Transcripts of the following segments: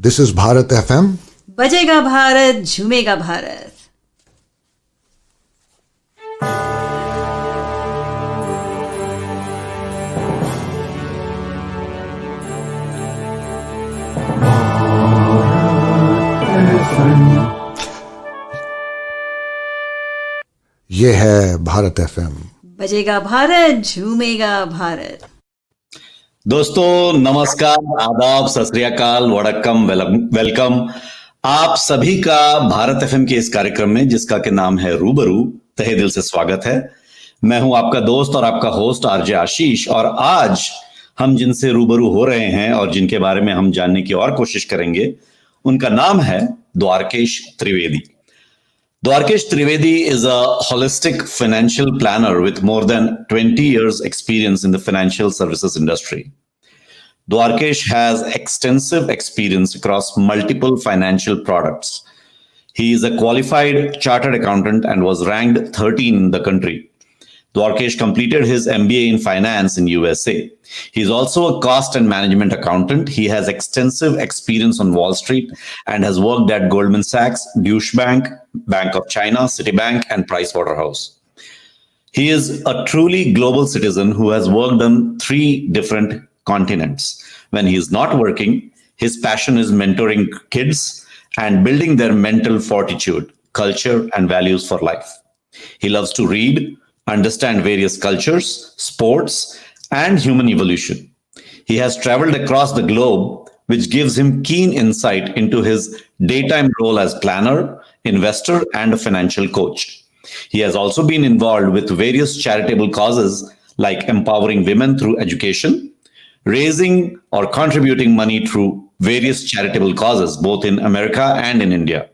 This is Bharat FM. बजेगा भारत, झूमेगा भारत. ये है भारत FM. बजेगा भारत, झूमेगा भारत. दोस्तों नमस्कार, आदाब, सत श्री अकाल, वड़क्कम, वेलकम. आप सभी का भारत एफएम के इस कार्यक्रम में, जिसका के नाम है रूबरू, तहे दिल से स्वागत है. मैं हूं आपका दोस्त और आपका होस्ट आरजे आशीष, और आज हम जिनसे रूबरू हो रहे हैं और जिनके बारे में हम जानने की और कोशिश करेंगे, उनका नाम है Dwarkesh Trivedi. Dwarkesh Trivedi is a holistic financial planner with more than 20 years experience in the financial services industry. Dwarkesh has extensive experience across multiple financial products. He is a qualified chartered accountant and was ranked 13 in the country. Dwarkesh completed his MBA in finance in USA. He is also a cost and management accountant. He has extensive experience on Wall Street and has worked at Goldman Sachs, Deutsche Bank, Bank of China, Citibank, and Price Waterhouse. He is a truly global citizen who has worked on 3 different continents. When he is not working, his passion is mentoring kids and building their mental fortitude, culture, and values for life. He loves to read, understand various cultures, sports, and human evolution. He has traveled across the globe, which gives him keen insight into his daytime role as planner, investor, and a financial coach. He has also been involved with various charitable causes like empowering women through education, raising or contributing money through various charitable causes, both in America and in India.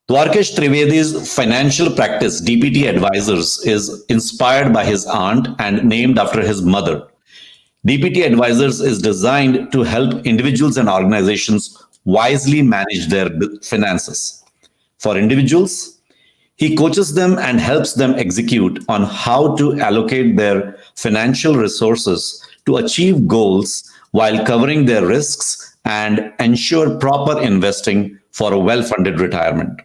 Dwarkesh Trivedi's financial practice, DPT Advisors, is inspired by his aunt and named after his mother. DPT Advisors is designed to help individuals and organizations wisely manage their finances. For individuals, he coaches them and helps them execute on how to allocate their financial resources to achieve goals while covering their risks and ensure proper investing for a well-funded retirement.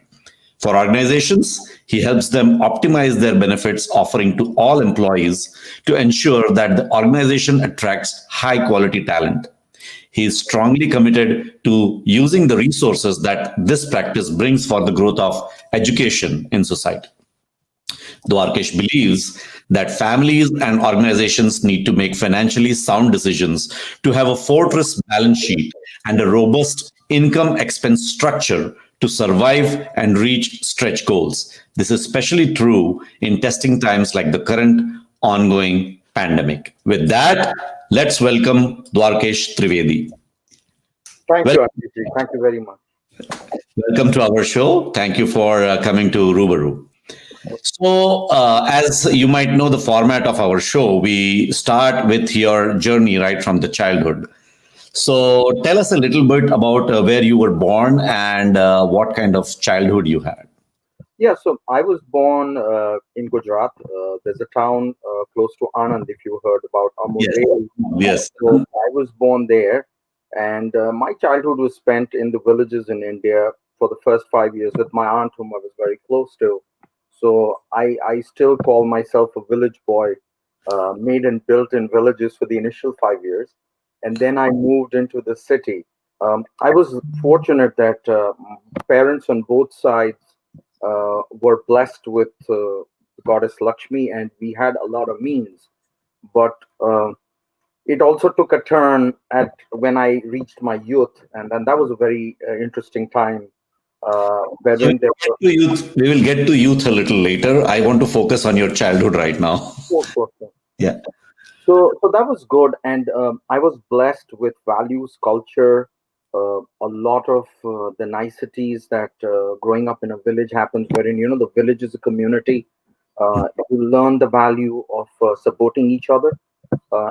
For organizations, he helps them optimize their benefits offering to all employees to ensure that the organization attracts high-quality talent. He is strongly committed to using the resources that this practice brings for the growth of education in society. Dwarkesh believes that families and organizations need to make financially sound decisions to have a fortress balance sheet and a robust income-expense structure to survive and reach stretch goals. This is especially true in testing times like the current ongoing pandemic. With that, let's welcome Dwarkesh Trivedi. Thank you, Aditi. Thank you very much. Welcome to our show. Thank you for coming to Rubaru. So, as you might know, the format of our show, we start with your journey right from the childhood. So tell us a little bit about where you were born and what kind of childhood you had. Yeah, so I was born in Gujarat. There's a town close to Anand, if you heard about Amul. Yes. So I was born there, and my childhood was spent in the villages in India for the first 5 years with my aunt, whom I was very close to. So I still call myself a village boy, made and built in villages for the initial 5 years. And then I moved into the city. I was fortunate that parents on both sides were blessed with goddess Lakshmi, and we had a lot of means. But it also took a turn at when I reached my youth, and then that was a very interesting time. We will get to youth a little later. I want to focus on your childhood right now. Sure. Yeah. So that was good, and I was blessed with values, culture, a lot of the niceties that growing up in a village happens, wherein the village is a community. You learn the value of supporting each other,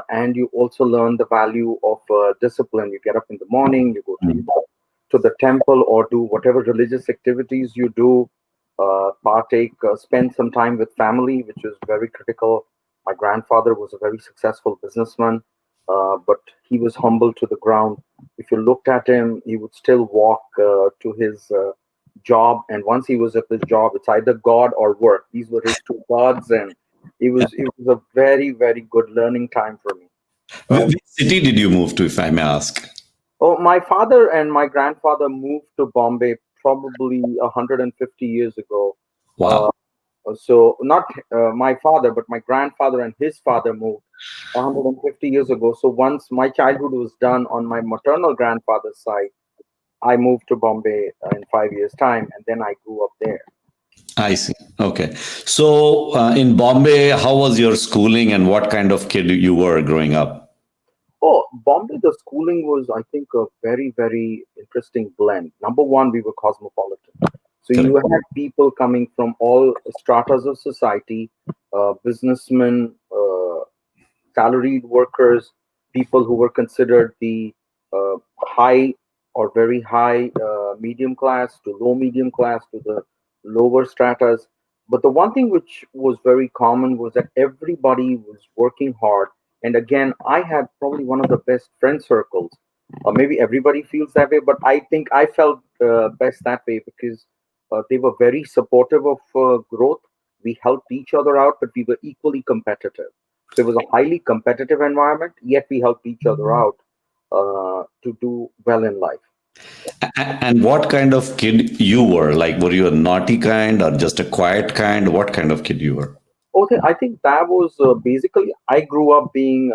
and you also learn the value of discipline. You get up in the morning, you go to the temple or do whatever religious activities you do, partake, spend some time with family, which is very critical. My grandfather was a very successful businessman, but he was humble to the ground. If you looked at him, he would still walk to his job, and once he was at his job, it's either God or work. These were his two gods, and it was a very, very good learning time for me. Which city did you move to, if I may ask? Oh, my father and my grandfather moved to Bombay probably 150 years ago. Wow. So not my father, but my grandfather and his father moved 150 years ago. So once my childhood was done on my maternal grandfather's side, I moved to Bombay in 5 years' time, and then I grew up there. I see. Okay. So in Bombay, how was your schooling and what kind of kid you were growing up? Oh, Bombay, the schooling was, I think, a very, very interesting blend. Number one, we were cosmopolitan. So you had people coming from all stratas of society, businessmen, salaried workers, people who were considered the high or very high medium class to low medium class to the lower stratas. But the one thing which was very common was that everybody was working hard. And again, I had probably one of the best friend circles. Maybe everybody feels that way, but I think I felt best that way because they were very supportive of growth. We helped each other out, but we were equally competitive. So it was a highly competitive environment, yet we helped each other out to do well in life. And what kind of kid you were? Like, were you a naughty kind or just a quiet kind? What kind of kid you were? Okay, I think that was basically, I grew up being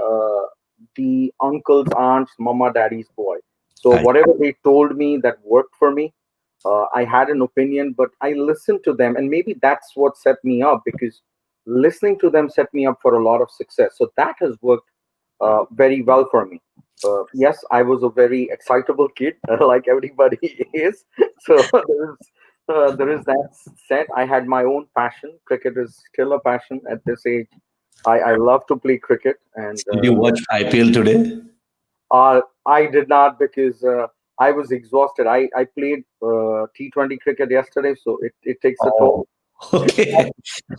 the uncle's, aunt's, mama, daddy's boy. So I, whatever they told me that worked for me, I had an opinion, but I listened to them. And maybe that's what set me up because listening to them set me up for a lot of success. So that has worked very well for me. Yes, I was a very excitable kid, like everybody is. So there is that said. I had my own passion. Cricket is still a passion at this age. I love to play cricket, and did you watch IPL today? I did not because I was exhausted. I played T20 cricket yesterday, so it takes a toll. Okay.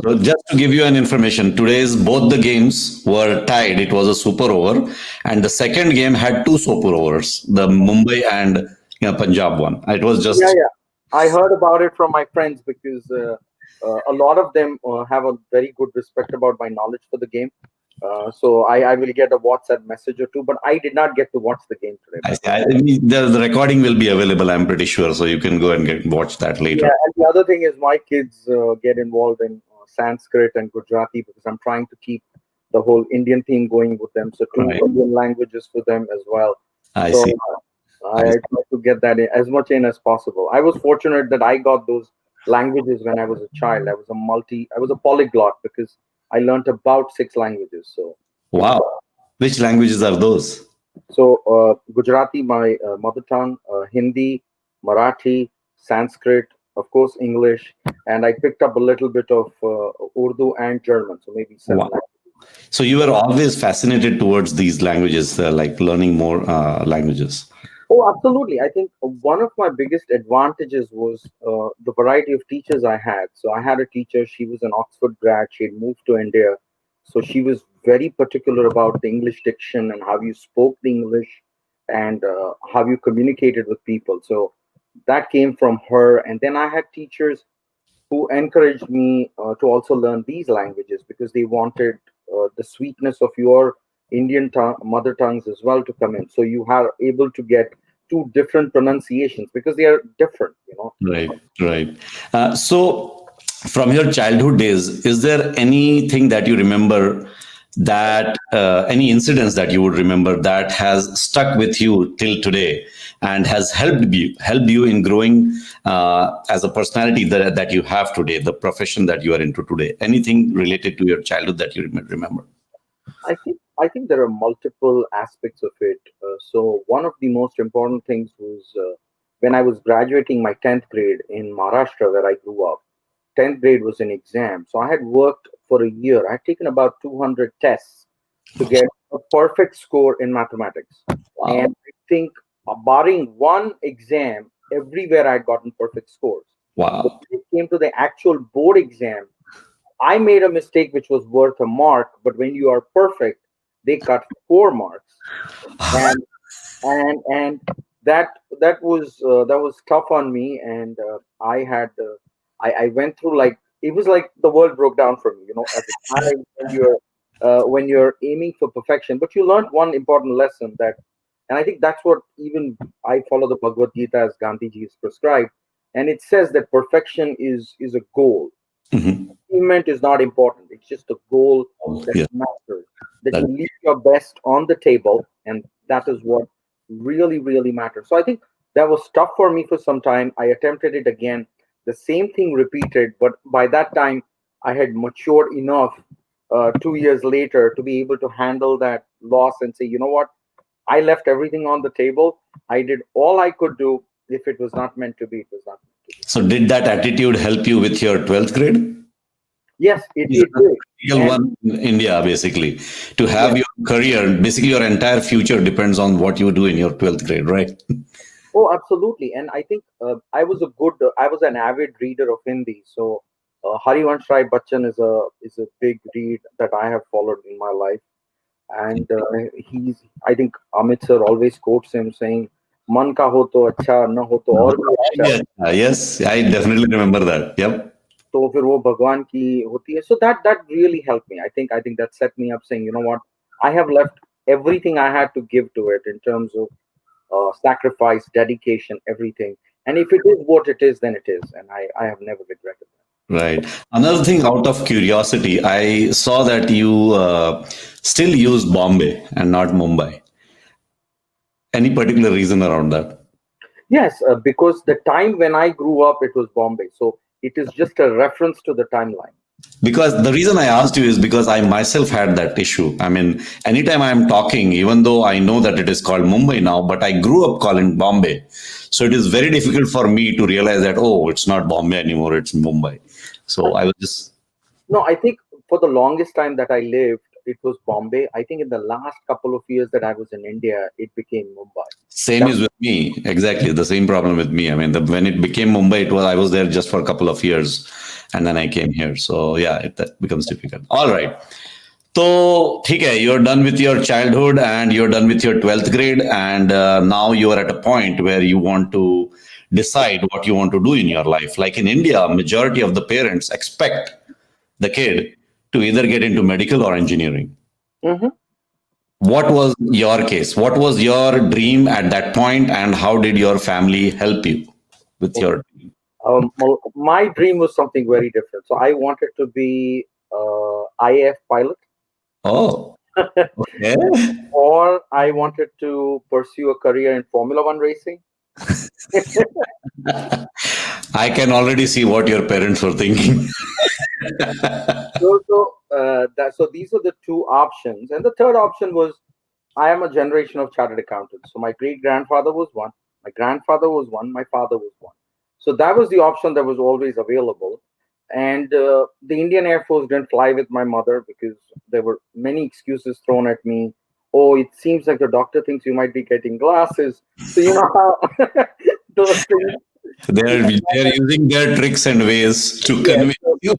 So just to give you an information, today's both the games were tied. It was a super over, and the second game had two super overs, the Mumbai and Punjab one. It was just Yeah, yeah. I heard about it from my friends because a lot of them have a very good respect about my knowledge for the game. So I will get a WhatsApp message or two, but I did not get to watch the game today. I see. The recording will be available, I'm pretty sure, so you can go and watch that later. Yeah, and the other thing is my kids get involved in Sanskrit and Gujarati because I'm trying to keep the whole Indian theme going with them. So two Right. Indian languages for them as well. I So see. I try to get that in, as much in as possible. I was fortunate that I got those languages when I was a child. I was a polyglot because I learned about 6 languages. So Wow. Which languages are those? Gujarati, my mother tongue, Hindi, Marathi, Sanskrit, of course, English, and I picked up a little bit of Urdu and German, so maybe 7 Wow. languages. So you were always fascinated towards these languages, like learning more languages. Oh, absolutely. I think one of my biggest advantages was the variety of teachers I had. So I had a teacher, she was an Oxford grad, she had moved to India. So she was very particular about the English diction and how you spoke the English and how you communicated with people. So that came from her. And then I had teachers who encouraged me to also learn these languages because they wanted the sweetness of your Indian mother tongues as well to come in. So you are able to get two different pronunciations because they are different, you know. Right, right. So, from your childhood days, is there anything that you remember that any incidents that you would remember that has stuck with you till today and has helped you in growing as a personality that you have today, the profession that you are into today? Anything related to your childhood that you remember? I think there are multiple aspects of it. So one of the most important things was when I was graduating my 10th grade in Maharashtra, where I grew up. 10th grade was an exam. So I had worked for a year. I had taken about 200 tests to get a perfect score in mathematics. Wow. And I think, barring one exam, everywhere I'd gotten perfect scores. But Wow. when it came to the actual board exam, I made a mistake which was worth a mark, but when you are perfect, they cut 4 marks. And and that was tough on me, and I went through, like, it was like the world broke down for me, at the time when you're aiming for perfection. But you learned one important lesson, that, and I think that's what, even I follow the Bhagavad Gita as Gandhiji is prescribed, and it says that perfection is a goal. Mhm. Achievement is not important. It's just a goal that Yeah, matters. That that, you leave your best on the table, and that is what really, really matters. So I think that was tough for me for some time. I attempted it again. The same thing repeated, but by that time, I had matured enough, 2 years later, to be able to handle that loss and say, you know what? I left everything on the table. I did all I could do. If it was not meant to be, it was not meant to be. so did that attitude help you with your 12th grade? Yes, it Is the did. critical And one in India, basically. To yes. have your career, basically your entire future depends on what you do in your 12th grade, right? Oh, absolutely. And I think I was an avid reader of Hindi. So Harivansh Rai Bachchan is a big read that I have followed in my life. And I think Amit sir always quotes him saying, "Man ka ho to acha, na ho to aur bhi acha." Yeah, yes, I definitely remember that. Yep. तो फिर वो भगवान की होती है. So that really helped me. I think that set me up saying, you know what, I have left everything I had to give to it in terms of sacrifice, dedication, everything. And if it is what it is, then it is. And I have never regretted that. Right. Another thing, out of curiosity, I saw that you still use Bombay and not Mumbai. Any particular reason around that? Yes, because the time when I grew up, it was Bombay. So it is just a reference to the timeline. Because the reason I asked you is because I myself had that issue. I mean, anytime I'm talking, even though I know that it is called Mumbai now, but I grew up calling Bombay. So it is very difficult for me to realize that, oh, it's not Bombay anymore, it's Mumbai. So I was just, No, I think for the longest time that I lived, it was Bombay. I think in the last couple of years that I was in India, it became Mumbai. same That, is with me. Exactly. The same problem with me. I mean, when it became Mumbai, I was there just for a couple of years and then I came here. So yeah, that becomes difficult. All right. So, ठीक है, you're done with your childhood and you're done with your 12th grade, and now you are at a point where you want to decide what you want to do in your life. Like in India, majority of the parents expect the kid to either get into medical or engineering. Mhm. What was your case? What was your dream at that point, and how did your family help you with your dream? Well, my dream was something very different. So I wanted to be IAF pilot, Oh, okay. or I wanted to pursue a career in Formula One racing. I can already see what your parents were thinking. So these are the two options, and the third option was, I am a generation of chartered accountants. So my great grandfather was one, my grandfather was one, my father was one. So that was the option that was always available. And the Indian Air Force didn't fly with my mother because there were many excuses thrown at me. Oh, it seems like the doctor thinks you might be getting glasses. So you know how those things. They're using their tricks and ways to Yes. convince you.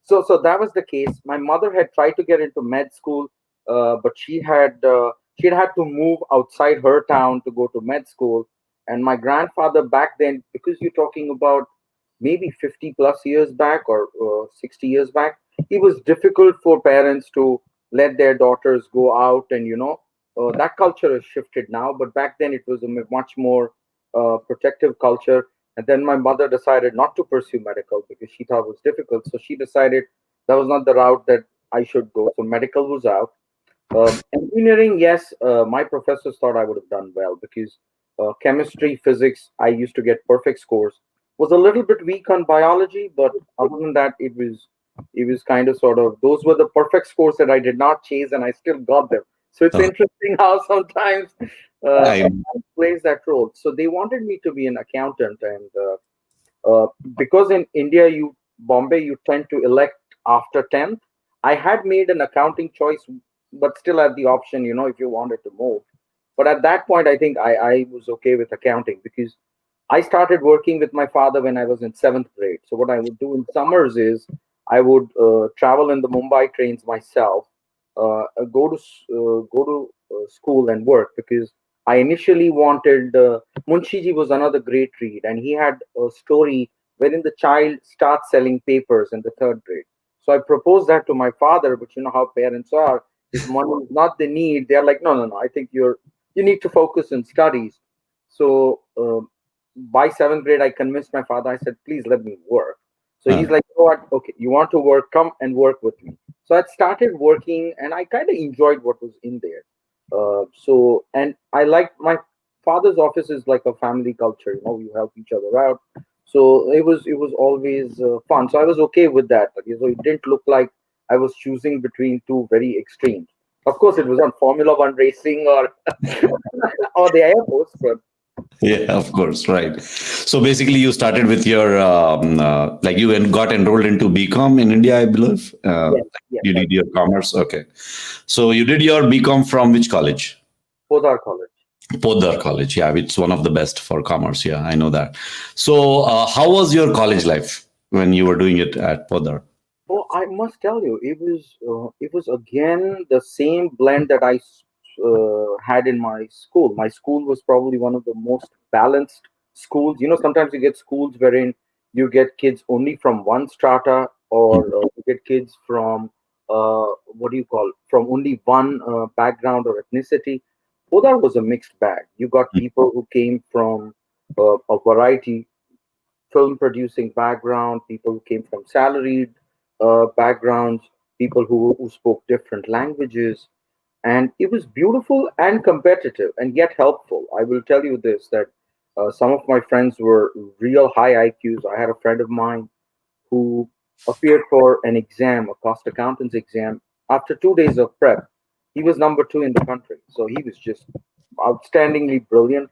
So that was the case. My mother had tried to get into med school, but she'd had to move outside her town to go to med school. And my grandfather back then, because you're talking about maybe 50 plus years back, or 60 years back, it was difficult for parents to let their daughters go out. And that culture has shifted now, but back then it was a much more protective culture. And then my mother decided not to pursue medical because she thought it was difficult. So she decided that was not the route that I should go. So medical was out. Engineering, yes, my professors thought I would have done well because chemistry, physics, I used to get perfect scores. Was a little bit weak on biology, but other than that, it was kind of sort of, those were the perfect scores that I did not chase, and I still got them. So it's interesting how sometimes I, plays that role. So they wanted me to be an accountant, and because in India, Bombay, you tend to elect after 10th. I had made an accounting choice, but still had the option, if you wanted to move. But at that point, I think I was okay with accounting because I started working with my father when I was in seventh grade. So what I would do in summers is I would travel in the Mumbai trains myself, go to school and work because I initially wanted Munshiji was another great read, and he had a story wherein the child starts selling papers in the third grade. So I proposed that to my father, but you know how parents are. If money is not the need, they're like, no, no, no. I think you need to focus on studies. So by seventh grade, I convinced my father. I said, please let me work. So he's Uh, like, you know what? Okay, you want to work? Come and work with me. So I started working, and I kind of enjoyed what was in there. And I like my father's office is like a family culture. You know, you help each other out. So it was always fun. So I was okay with that. Okay, so it didn't look like I was choosing between two very extremes. Of course, it was on Formula One racing or or the Air Force, but yeah, of course, right. So basically, you started with your like you got enrolled into BCom in India, I believe. yes, yes, You I did your commerce. Okay. So you did your BCom from which college? both our college. Podar College. Yeah, it's one of the best for commerce. Yeah, I know that. So how was your college life when you were doing it at Podar? Oh, I must tell you, it was again the same blend that I had in my school. My school was probably one of the most balanced schools. You know, sometimes you get schools wherein you get kids only from one strata, or you get kids from what do you call from only one background or ethnicity. Bodar was a mixed bag. You got people who came from a variety film producing background, people who came from salaried backgrounds, people who spoke different languages. And it was beautiful and competitive and yet helpful. I will tell you this that some of my friends were real high IQs. I had a friend of mine who appeared for an exam, a cost accountant's exam. After 2 days of prep, he was number two in the country. So he was just outstandingly brilliant.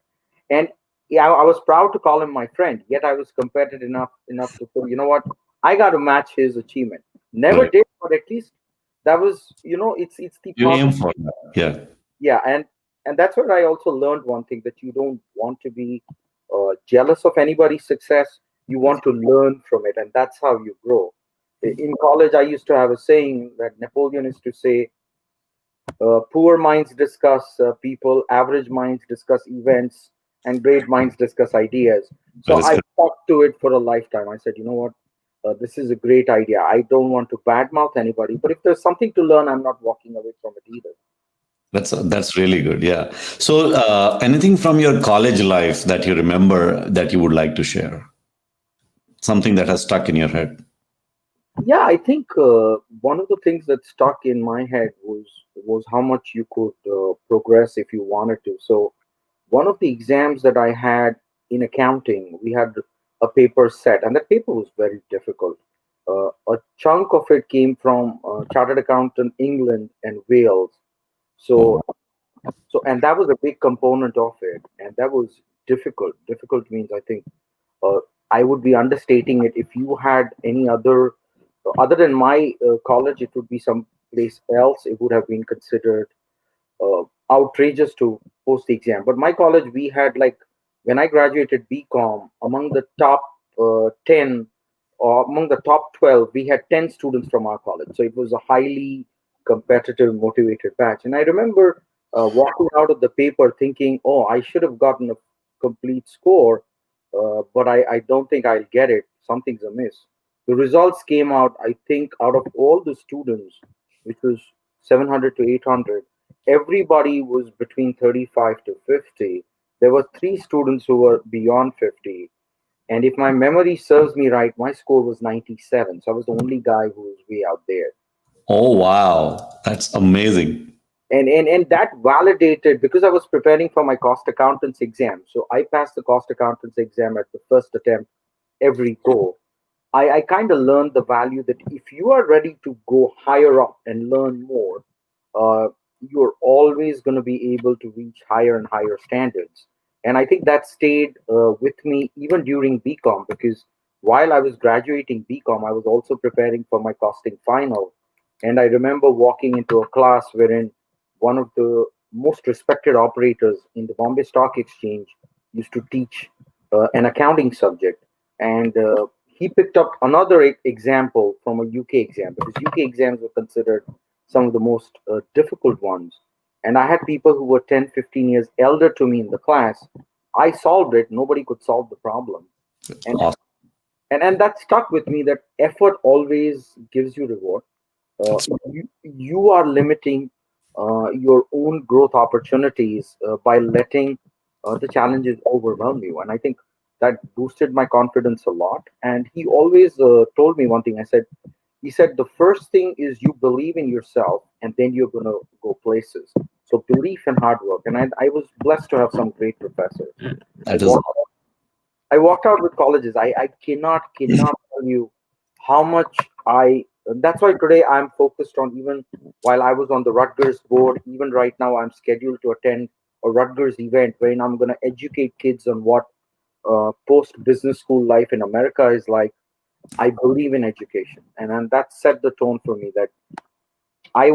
And yeah, I was proud to call him my friend. Yet I was competitive enough to feel, you know what, I got to match his achievement. Never Right. did, but at least that was, it's the You aim positive. for that. Yeah. Yeah, and that's where I also learned one thing, that you don't want to be jealous of anybody's success. You want to learn from it, and that's how you grow. In college, I used to have a saying that Napoleon used to say, poor minds discuss people, average minds discuss events, and great minds discuss ideas. That So is I correct. stuck to it for a lifetime. I said, you know what? This is a great idea. I don't want to badmouth anybody, but if there's something to learn, I'm not walking away from it either. That's really good. Yeah. So anything from your college life that you remember that you would like to share? Something that has stuck in your head. Yeah, I think one of the things that stuck in my head was how much you could progress if you wanted to. So one of the exams that I had in accounting, we had a paper set, and that paper was very difficult. A chunk of it came from Chartered Accountant England and Wales. Oh, So and that was a big component of it, and that was difficult. Difficult means, I think, uh, I would be understating it. If you had any other than my college, it would be some place else. It would have been considered outrageous to post the exam. But my college, we had like, when I graduated BCom, among the top 10 or among the top 12, we had 10 students from our college. So it was a highly competitive, motivated batch. And I remember walking out of the paper thinking, oh, I should have gotten a complete score, but I don't think I'll get it. Something's amiss. The results came out, I think, out of all the students, which was 700 to 800, everybody was between 35 to 50. There were three students who were beyond 50. And if my memory serves me right, my score was 97. So I was the only guy who was way out there. oh wow. That's amazing. And that validated, because I was preparing for my cost accountants exam. So I passed the cost accountants exam at the first attempt every go. I kind of learned the value that if you are ready to go higher up and learn more, uh, you're always going to be able to reach higher and higher standards. And I think that stayed with me even during BCom, because while I was graduating BCom, I was also preparing for my costing final. And I remember walking into a class wherein one of the most respected operators in the Bombay Stock Exchange used to teach an accounting subject. And he picked up another example from a UK exam, because UK exams were considered some of the most difficult ones. and I had people who were 10, 15 years elder to me in the class. I solved it. Nobody could solve the problem. And, Awesome. and that stuck with me, that effort always gives you reward. You are limiting your own growth opportunities by letting the challenges overwhelm you. And I think that boosted my confidence a lot. And he always told me one thing. He said, the first thing is you believe in yourself, and then you're going to go places. So belief and hard work. And I was blessed to have some great professors. That is I walked out with colleges. I cannot tell you how much that's why today I'm focused on, even while I was on the Rutgers board, even right now I'm scheduled to attend a Rutgers event wherein I'm going to educate kids on what post business school life in America is like. I believe in education, and that set the tone for me that I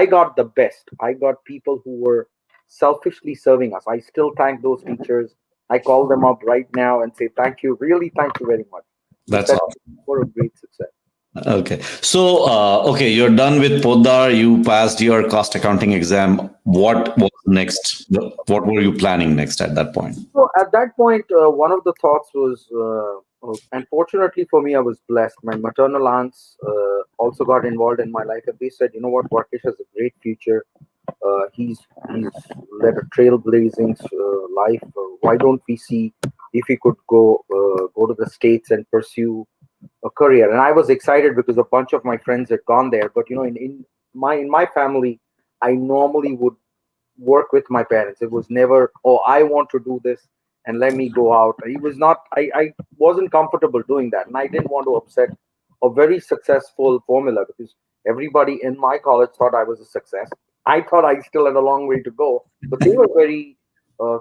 got the best. I got people who were selfishly serving us. I still thank those teachers. I call them up right now and say thank you, really thank you very much. You That's set awesome. me for a great success. Okay. So, okay, you're done with Poddar. You passed your cost accounting exam. What was next? What were you planning next at that point? So at that point, one of the thoughts was, unfortunately for me, I was blessed. My maternal aunts also got involved in my life, and they said, you know what, Dwarkesh has a great future. He's led a trailblazing life. Why don't we see if he could go to the States and pursue a career? And I was excited because a bunch of my friends had gone there. But in my family, I normally would work with my parents. It was never, oh, I want to do this and let me go out. It was not. I wasn't comfortable doing that, and I didn't want to upset a very successful formula because everybody in my college thought I was a success. I thought I still had a long way to go, but they were very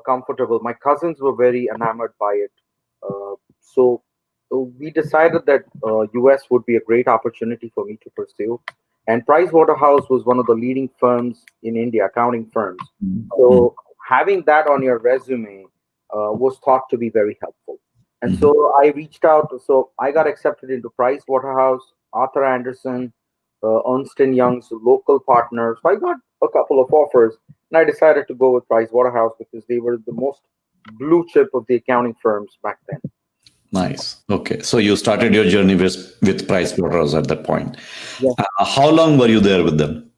comfortable. My cousins were very enamored by it. So we decided that US would be a great opportunity for me to pursue. And Price Waterhouse was one of the leading firms in India, accounting firms. So having that on your resume was thought to be very helpful. And so I reached out. So I got accepted into Price Waterhouse, Arthur Anderson, Ernst & Young's local partners. So I got a couple of offers, and I decided to go with Price Waterhouse because they were the most blue chip of the accounting firms back then. Nice. Okay. So you started your journey with Price Waterhouse at that point. Yeah. How long were you there with them?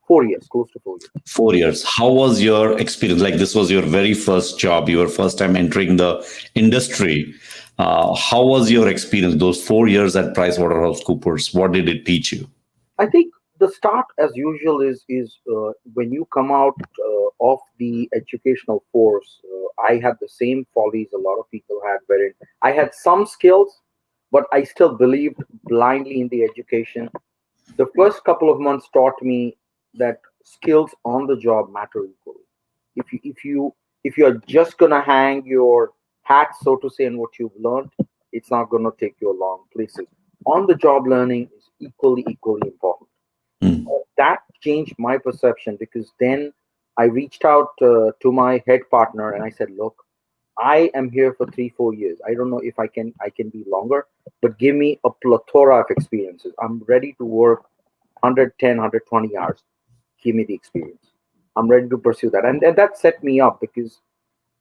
4 years, close to 4 years. 4 years. How was your experience? Like, this was your very first job, your first time entering the industry. How was your experience those 4 years at PricewaterhouseCoopers? What did it teach you? I think the start, as usual, is when you come out of the educational force. I had the same follies a lot of people had, wherein I had some skills, but I still believed blindly in the education. The first couple of months taught me that skills on the job matter equally. If you're just gonna hang your hat, so to say, on what you've learned, it's not gonna take you a long places. On the job learning is equally important. That changed my perception because then I reached out to my head partner and I said, look, I am here for 3-4 years. I don't know if I can be longer, but give me a plethora of experiences. I'm ready to work 110, 120 hours. Give me the experience. I'm ready to pursue that. And that set me up because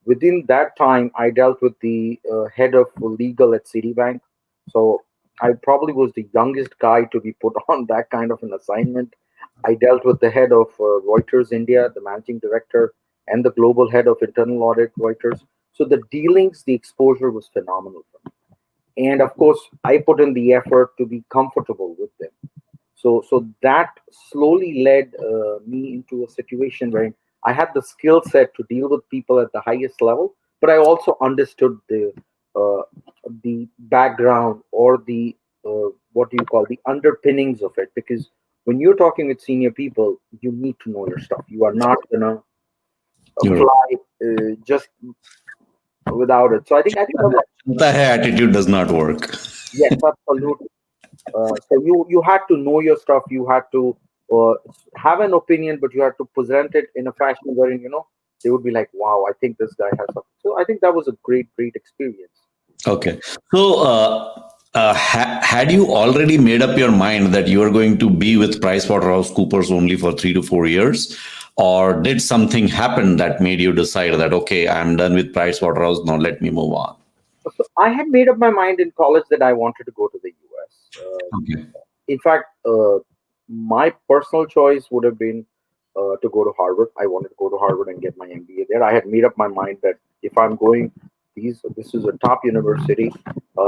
within that time, I dealt with the head of legal at Citibank. So I probably was the youngest guy to be put on that kind of an assignment. I dealt with the head of Reuters India, the managing director, and the global head of internal audit Reuters. So the dealings, the exposure was phenomenal for me. And of course, I put in the effort to be comfortable with them. So that slowly led me into a situation where I had the skill set to deal with people at the highest level, but I also understood the background or the what do you call the underpinnings of it. Because when you're talking with senior people, you need to know your stuff. You are not gonna fly just without it. So I think attitude does not work. Yes, absolutely. So you had to know your stuff. You had to have an opinion, but you had to present it in a fashion wherein they would be like, "Wow, I think this guy has something." So I think that was a great experience. Okay, so had you already made up your mind that you are going to be with PricewaterhouseCoopers only for 3 to 4 years, or did something happen that made you decide that, okay, I'm done with Price Waterhouse, now let me move on? So I had made up my mind in college that I wanted to go to the US. Okay. In fact, my personal choice would have been to go to Harvard. I wanted to go to Harvard and get my MBA there. I had made up my mind that if I'm going, this is a top university.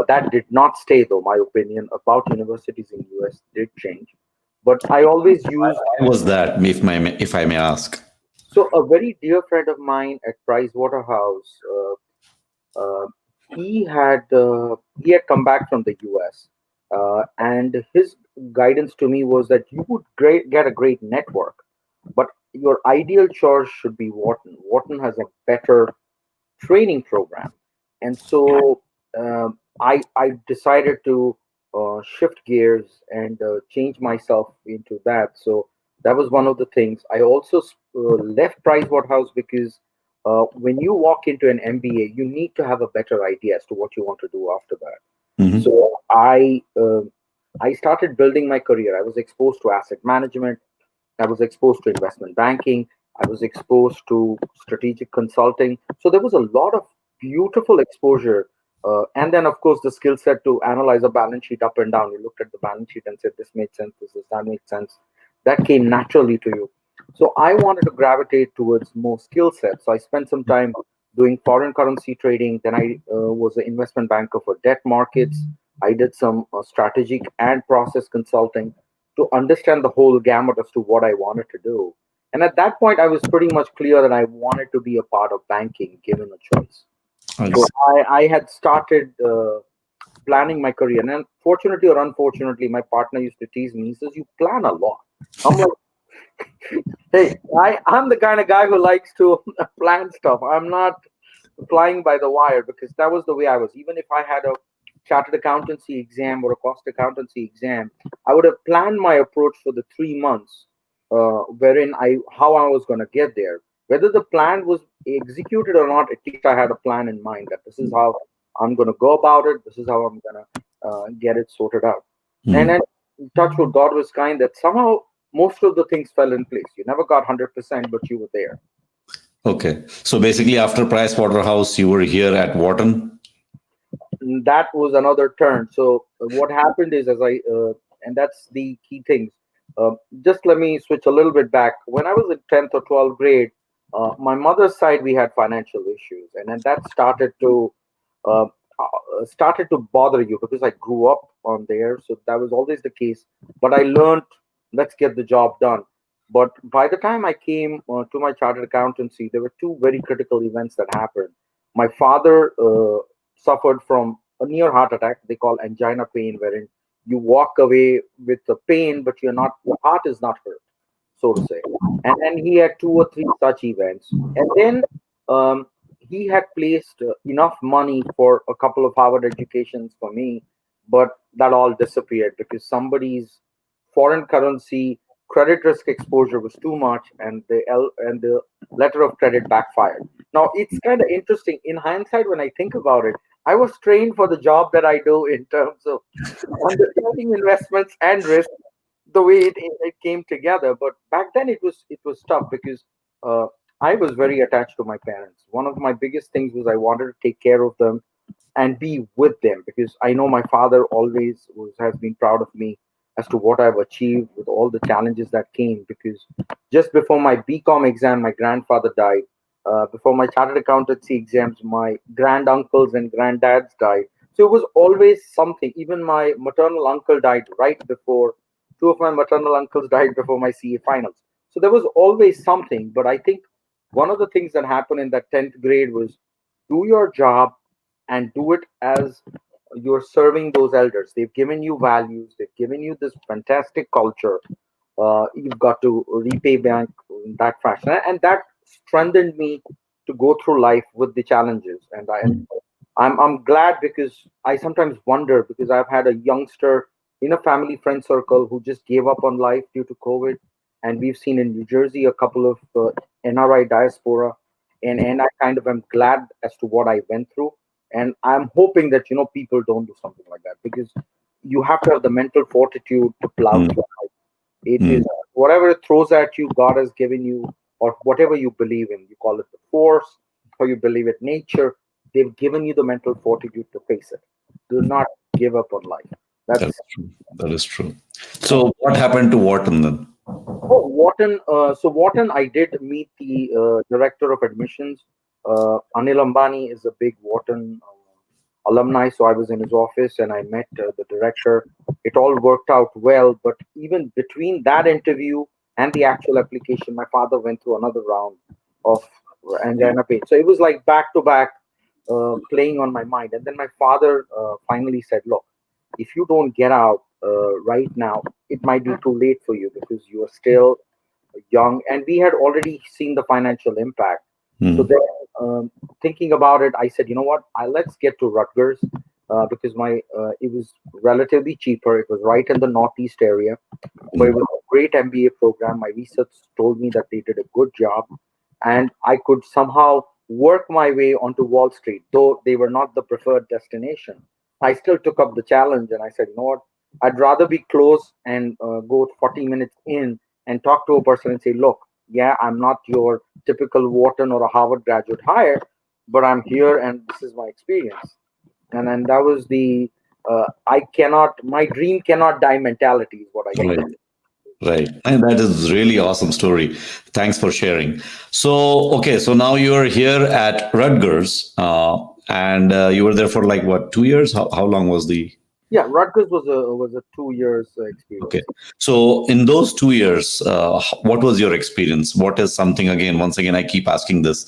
That did not stay, though. My opinion about universities in US did change, but I always used. Why was that, if I may ask? So a very dear friend of mine at Price Waterhouse, uh, he had come back from the US, and his guidance to me was that you would get a great network, but your ideal choice should be Wharton. Wharton has a better training program, and so I decided to shift gears and change myself into that. So that was one of the things. I also left Price Waterhouse because when you walk into an MBA, you need to have a better idea as to what you want to do after that. Mhm. So I started building my career. I was exposed to asset management. I was exposed to investment banking. I was exposed to strategic consulting. So there was a lot of beautiful exposure. And then, of course, the skill set to analyze a balance sheet up and down. You looked at the balance sheet and said, this made sense, that made sense. That came naturally to you. So I wanted to gravitate towards more skill sets. So I spent some time doing foreign currency trading. Then I was an investment banker for debt markets. I did some strategic and process consulting to understand the whole gamut as to what I wanted to do. And at that point, I was pretty much clear that I wanted to be a part of banking, given a choice. I So see. I had started planning my career. And fortunately or unfortunately, my partner used to tease me. He says, "You plan a lot." I'm like, hey, I'm the kind of guy who likes to plan stuff. I'm not flying by the wire because that was the way I was. Even if I had a chartered accountancy exam or a cost accountancy exam, I would have planned my approach for the 3 months, wherein how I was going to get there. Whether the plan was executed or not, at least I had a plan in mind that this is how I'm going to go about it. This is how I'm going to get it sorted out. And then, touch wood, God was kind that somehow most of the things fell in place. You never got 100%, but you were there. Okay. So basically, after Price Waterhouse, you were here at Wharton. That was another turn. So what happened is, and that's the key things. Just let me switch a little bit back. When I was in 10th or 12th grade, my mother's side we had financial issues, and then that started to bother you because I grew up on there, so that was always the case. But I learned, let's get the job done. But by the time I came to my chartered accountancy, there were two very critical events that happened. My father suffered from a near heart attack. They call angina pain, wherein you walk away with the pain, but your heart is not hurt, so to say. And he had two or three such events. And then he had placed enough money for a couple of Harvard educations for me, but that all disappeared because somebody's foreign currency credit risk exposure was too much, and the letter of credit backfired. Now it's kind of interesting in hindsight when I think about it. I was trained for the job that I do in terms of understanding investments and risk the way it came together. But back then it was tough because uh, I was very attached to my parents. One of my biggest things was I wanted to take care of them and be with them because I know my father always has been proud of me as to what I've achieved with all the challenges that came. Because just before my BCom exam, my grandfather died. Before my chartered accountancy exams, my granduncles and granddads died. So it was always something. Even my maternal uncle died right before. Two of my maternal uncles died before my CA finals. So there was always something. But I think one of the things that happened in that 10th grade was do your job and do it as you're serving those elders. They've given you values, they've given you this fantastic culture. You've got to repay back in that fashion. And that strengthened me to go through life with the challenges. And I'm glad because I sometimes wonder because I've had a youngster in a family friend circle who just gave up on life due to COVID. And we've seen in New Jersey a couple of NRI diaspora. And I kind of am glad as to what I went through. And I'm hoping that, people don't do something like that because you have to have the mental fortitude to plow Mm. through life. It Mm. is whatever it throws at you, God has given you or whatever you believe in. You call it the force, or you believe it nature. They've given you the mental fortitude to face it. Do not give up on life. That That's is true. That is true. So, what happened to Wharton then? Oh, Wharton. So Wharton, I did meet the director of admissions. Anil Ambani is a big Wharton alumni, so I was in his office and I met the director. It all worked out well, but even between that interview and the actual application, my father went through another round of angina pain. So it was like back to back playing on my mind. And then my father finally said, "Look, if you don't get out right now, it might be too late for you because you are still young." And we had already seen the financial impact. So Hmm. then, thinking about it, I said, you know what? Let's get to Rutgers because my it was relatively cheaper. It was right in the Northeast area, but it was a great MBA program. My research told me that they did a good job, and I could somehow work my way onto Wall Street, though they were not the preferred destination. I still took up the challenge, and I said, you know what? I'd rather be close and go 40 minutes in and talk to a person and say, look, yeah, I'm not your typical Wharton or a Harvard graduate hire, but I'm here and this is my experience. And then that was the my dream cannot die mentality is what I Right. call it. Right. And that is really awesome story. Thanks for sharing. So, okay, so now you're here at Rutgers, and you were there for like what, 2 years? How long was the? Yeah, Rutgers was a 2 years Okay. experience. So, in those 2 years, what was your experience? What is something, again, once again, I keep asking this,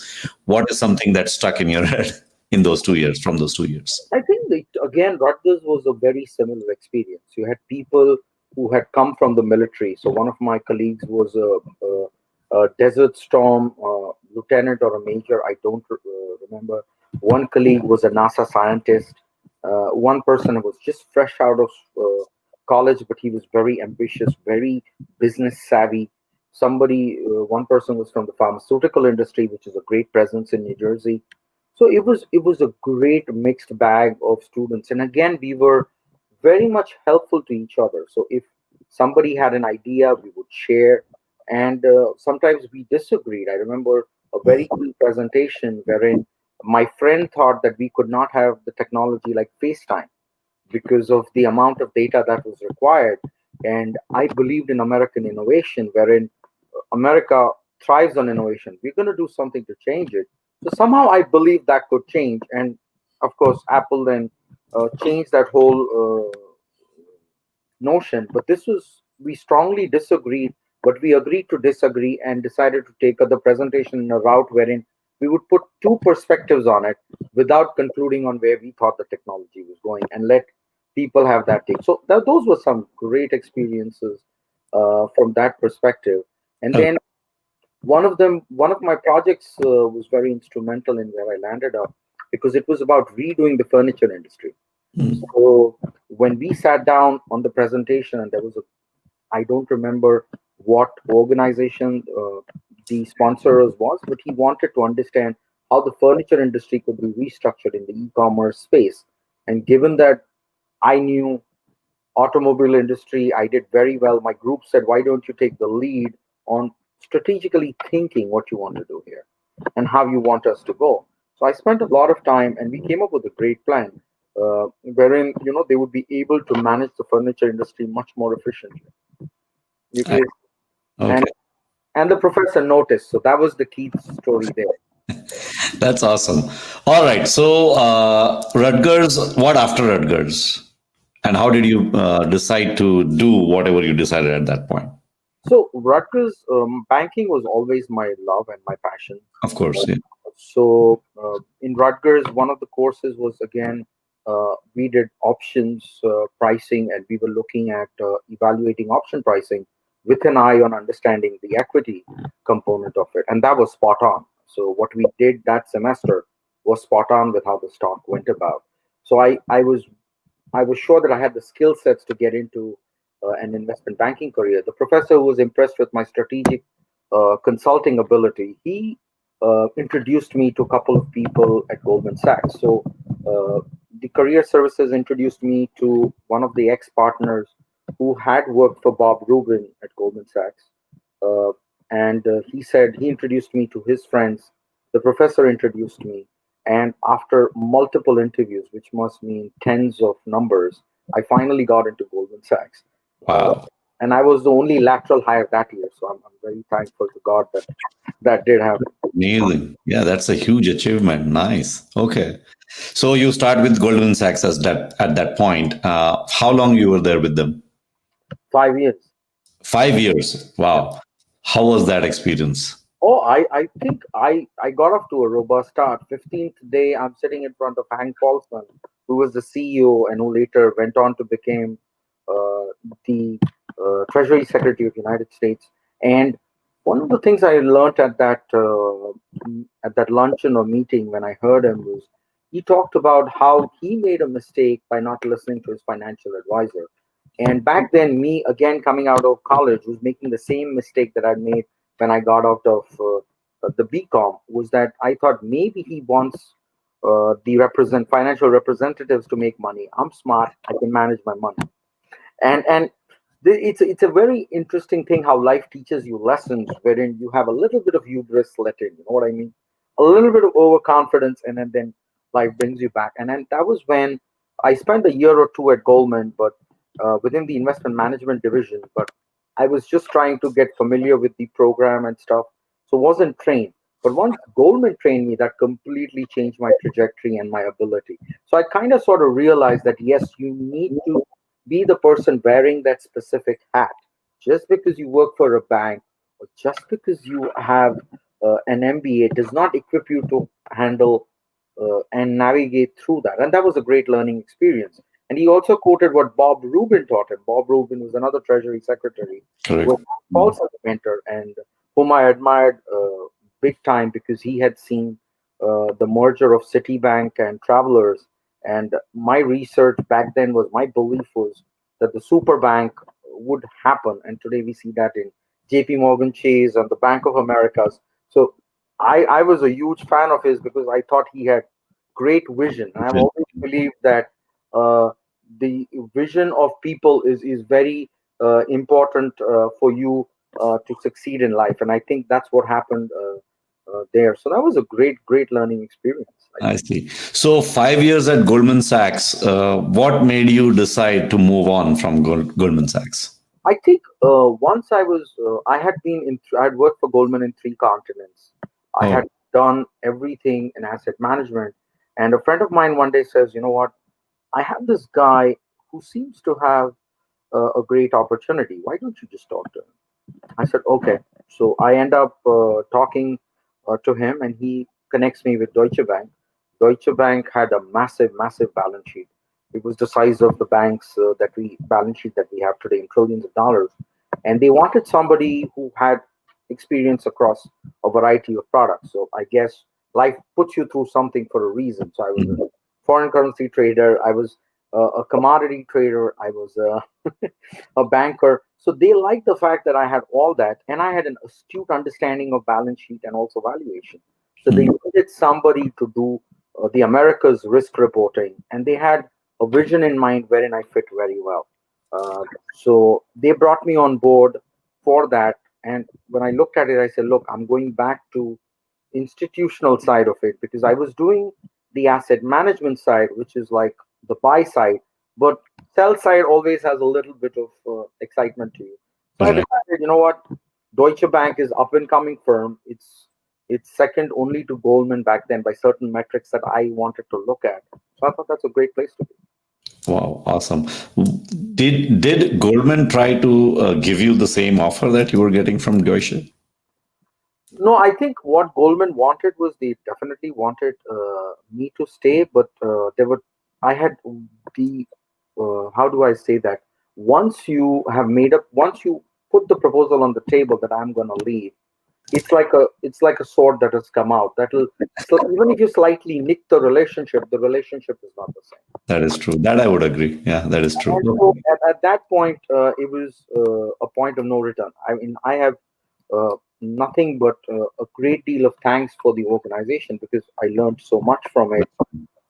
what is something that stuck in your head in those 2 years, from those 2 years? I think that again, Rutgers was a very similar experience. You had people who had come from the military. So one of my colleagues was a Desert Storm lieutenant or a major. I don't remember. One colleague was a NASA scientist. One person was just fresh out of college, but he was very ambitious, very business savvy. One person was from the pharmaceutical industry, which is a great presence in New Jersey. So it was a great mixed bag of students, and again we were very much helpful to each other. So if somebody had an idea, we would share, and sometimes we disagreed. I remember a very cool presentation wherein my friend thought that we could not have the technology like FaceTime because of the amount of data that was required, and I believed in American innovation, wherein America thrives on innovation. We're going to do something to change it. So somehow I believe that could change. And of course, Apple then changed that whole notion. But we strongly disagreed, but we agreed to disagree and decided to take the presentation in a route wherein we would put two perspectives on it without concluding on where we thought the technology was going and let people have that take. So those were some great experiences from that perspective. And Okay. then one of my projects was very instrumental in where I landed up because it was about redoing the furniture industry. Mm. So when we sat down on the presentation, and there was I don't remember what organization the sponsors was, but he wanted to understand how the furniture industry could be restructured in the e-commerce space. And given that I knew automobile industry, I did very well. My group said, why don't you take the lead on strategically thinking what you want to do here and how you want us to go? So I spent a lot of time and we came up with a great plan wherein, they would be able to manage the furniture industry much more efficiently. Because, and, Okay. and the professor noticed. So that was the key story there. That's awesome. All right. So, Rutgers, what after Rutgers? And how did you decide to do whatever you decided at that point? So Rutgers, banking was always my love and my passion. Of course, yeah. So in Rutgers, one of the courses was again we did options pricing, and we were looking at evaluating option pricing with an eye on understanding the equity component of it, and that was spot on. So what we did that semester was spot on with how the stock went about. So I was sure that I had the skill sets to get into an investment banking career. The professor who was impressed with my strategic consulting ability, he introduced me to a couple of people at Goldman Sachs. So the career services introduced me to one of the ex-partners who had worked for Bob Rubin at Goldman Sachs. Uh, and he said he introduced me to his friends. The professor introduced me, and after multiple interviews, which must mean tens of numbers, I finally got into Goldman Sachs. Wow. And I was the only lateral hire that year, so I'm very thankful to God that that did happen. Amazing. Yeah, that's a huge achievement. Nice. Okay. So you start with Goldman Sachs as that at that point. How long you were there with them? 5 years. 5 years. Wow. How was that experience? Oh, I think I got off to a robust start. 15th day, I'm sitting in front of Hank Paulson, who was the CEO and who later went on to become the Treasury Secretary of the United States. And one of the things I learned at that luncheon or meeting when I heard him was he talked about how he made a mistake by not listening to his financial advisor. And back then, me again coming out of college was making the same mistake that I made when I got out of the BCom, was that I thought maybe he wants the financial representatives to make money. I'm smart. I can manage my money. And it's a very interesting thing how life teaches you lessons wherein you have a little bit of hubris let in. You know what I mean? A little bit of overconfidence, and then life brings you back. And then that was when I spent a year or two at Goldman, but within the investment management division. But I was just trying to get familiar with the program and stuff, so wasn't trained. But once Goldman trained me, that completely changed my trajectory and my ability. So I kind of sort of realized that yes, you need to be the person wearing that specific hat. Just because you work for a bank or just because you have an MBA does not equip you to handle and navigate through that. And that was a great learning experience. And he also quoted what Bob Rubin taught him. Bob Rubin was another Treasury Secretary Correct. who was also a mentor and whom I admired big time because he had seen the merger of Citibank and Travelers. And my research back then was my belief was that the super bank would happen. And today we see that in JP Morgan Chase and the Bank of Americas. So I was a huge fan of his because I thought he had great vision. And I've always believed that the vision of people is very important for you to succeed in life. And I think that's what happened there. So that was a great learning experience. I see. So 5 years at Goldman Sachs, what made you decide to move on from Goldman Sachs? I think once I had I had worked for Goldman in 3 continents. I had done everything in asset management. And a friend of mine one day says, you know what? I have this guy who seems to have a great opportunity. Why don't you just talk to him? I said, okay. So I end up talking to him, and he connects me with Deutsche Bank. Deutsche Bank had a massive balance sheet. It was the size of the banks balance sheet that we have today in trillions of dollars. And they wanted somebody who had experience across a variety of products. So I guess life puts you through something for a reason. So I was a foreign currency trader. I was a commodity trader. I was a banker. So they liked the fact that I had all that, and I had an astute understanding of balance sheet and also valuation. So they needed somebody to do the Americas risk reporting, and they had a vision in mind wherein I fit very well. So they brought me on board for that. And when I looked at it, I said, look, I'm going back to institutional side of it because I was doing the asset management side, which is like the buy side, but sell side always has a little bit of excitement to you. So I decided, you know what, Deutsche Bank is up and coming firm. It's second only to Goldman back then by certain metrics that I wanted to look at. So I thought that's a great place to be. Wow, awesome. Did Goldman try to give you the same offer that you were getting from Deutsche? No, I think what Goldman wanted was they definitely wanted me to stay, but I had the how do I say that? Once you put the proposal on the table that I'm going to leave, it's like a sword that has come out. So even if you slightly nick the relationship is not the same. That is true. That I would agree. Yeah, that is true. And so at that point, it was a point of no return. I mean, I have nothing but a great deal of thanks for the organization because I learned so much from it.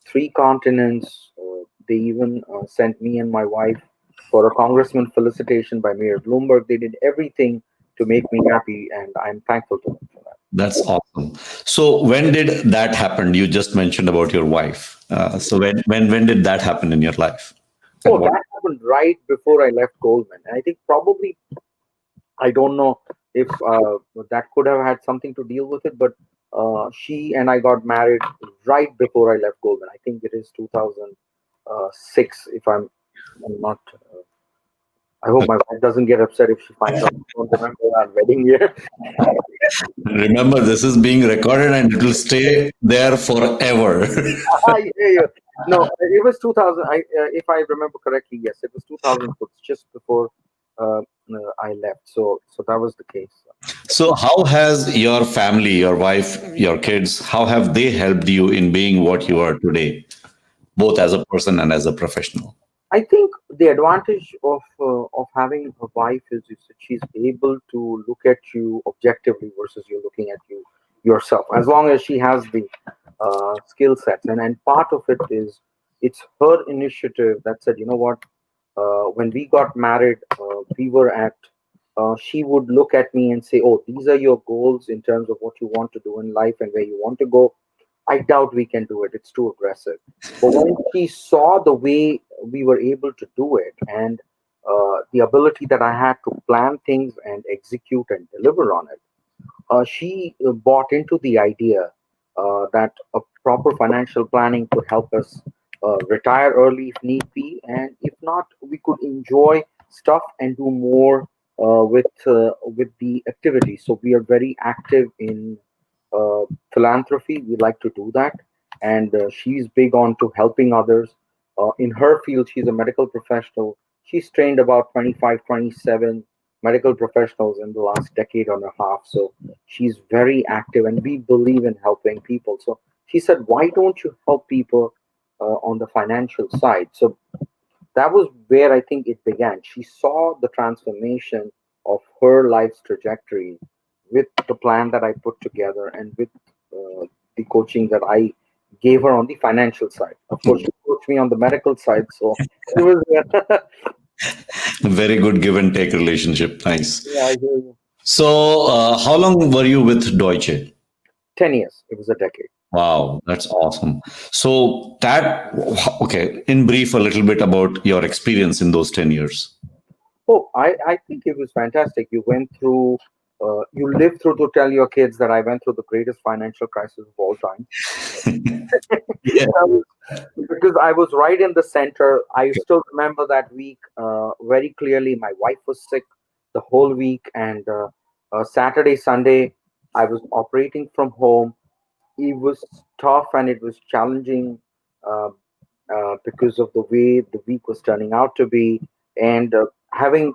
3 continents. They even sent me and my wife for a congressman felicitation by Mayor Bloomberg. They did everything to make me happy, and I'm thankful to them for that. That's awesome. So when did that happen? You just mentioned about your wife. So when did that happen in your life? At Oh, what? that happened right before I left Goldman. And I think probably, I don't know if that could have had something to deal with it, but she and I got married right before I left Goldman. I think it is 2006, if I'm not. I hope my wife doesn't get upset if she finds out I don't remember our wedding year. Remember, this is being recorded and it will stay there forever. Yeah. No, it was 2000. If I remember correctly, yes, it was 2006, just before I left. So that was the case. So how has your family, your wife, your kids, how have they helped you in being what you are today, both as a person and as a professional? I think the advantage of having a wife is that she's able to look at you objectively versus you looking at you yourself. As long as she has the skill sets, and part of it is it's her initiative that said, you know what, when we got married, we were at. She would look at me and say, "Oh, these are your goals in terms of what you want to do in life and where you want to go. I doubt we can do it. It's too aggressive." But when she saw the way we were able to do it, and the ability that I had to plan things and execute and deliver on it, she bought into the idea that a proper financial planning could help us retire early if need be, and if not, we could enjoy stuff and do more with the activity. So we are very active in philanthropy. We like to do that, and she's big on to helping others. In her field, she's a medical professional. She's trained about 25, 27 medical professionals in the last decade and a half. So she's very active, and we believe in helping people. So she said, "Why don't you help people on the financial side?" So that was where I think it began. She saw the transformation of her life's trajectory with the plan that I put together and with the coaching that I gave her on the financial side. Of course, she coached me on the medical side, so it was Very good give and take relationship. Nice. yeah, I hear you. So how long were you with Deutsche? 10 years. It was a decade. Wow, that's awesome. So that, okay, in brief, a little bit about your experience in those 10 years. Oh, I think it was fantastic. You lived through to tell your kids that I went through the greatest financial crisis of all time. Yeah. Because I was right in the center. I still remember that week very clearly. My wife was sick the whole week, and Saturday, Sunday, I was operating from home. It was tough and it was challenging uh, because of the way the week was turning out to be. And having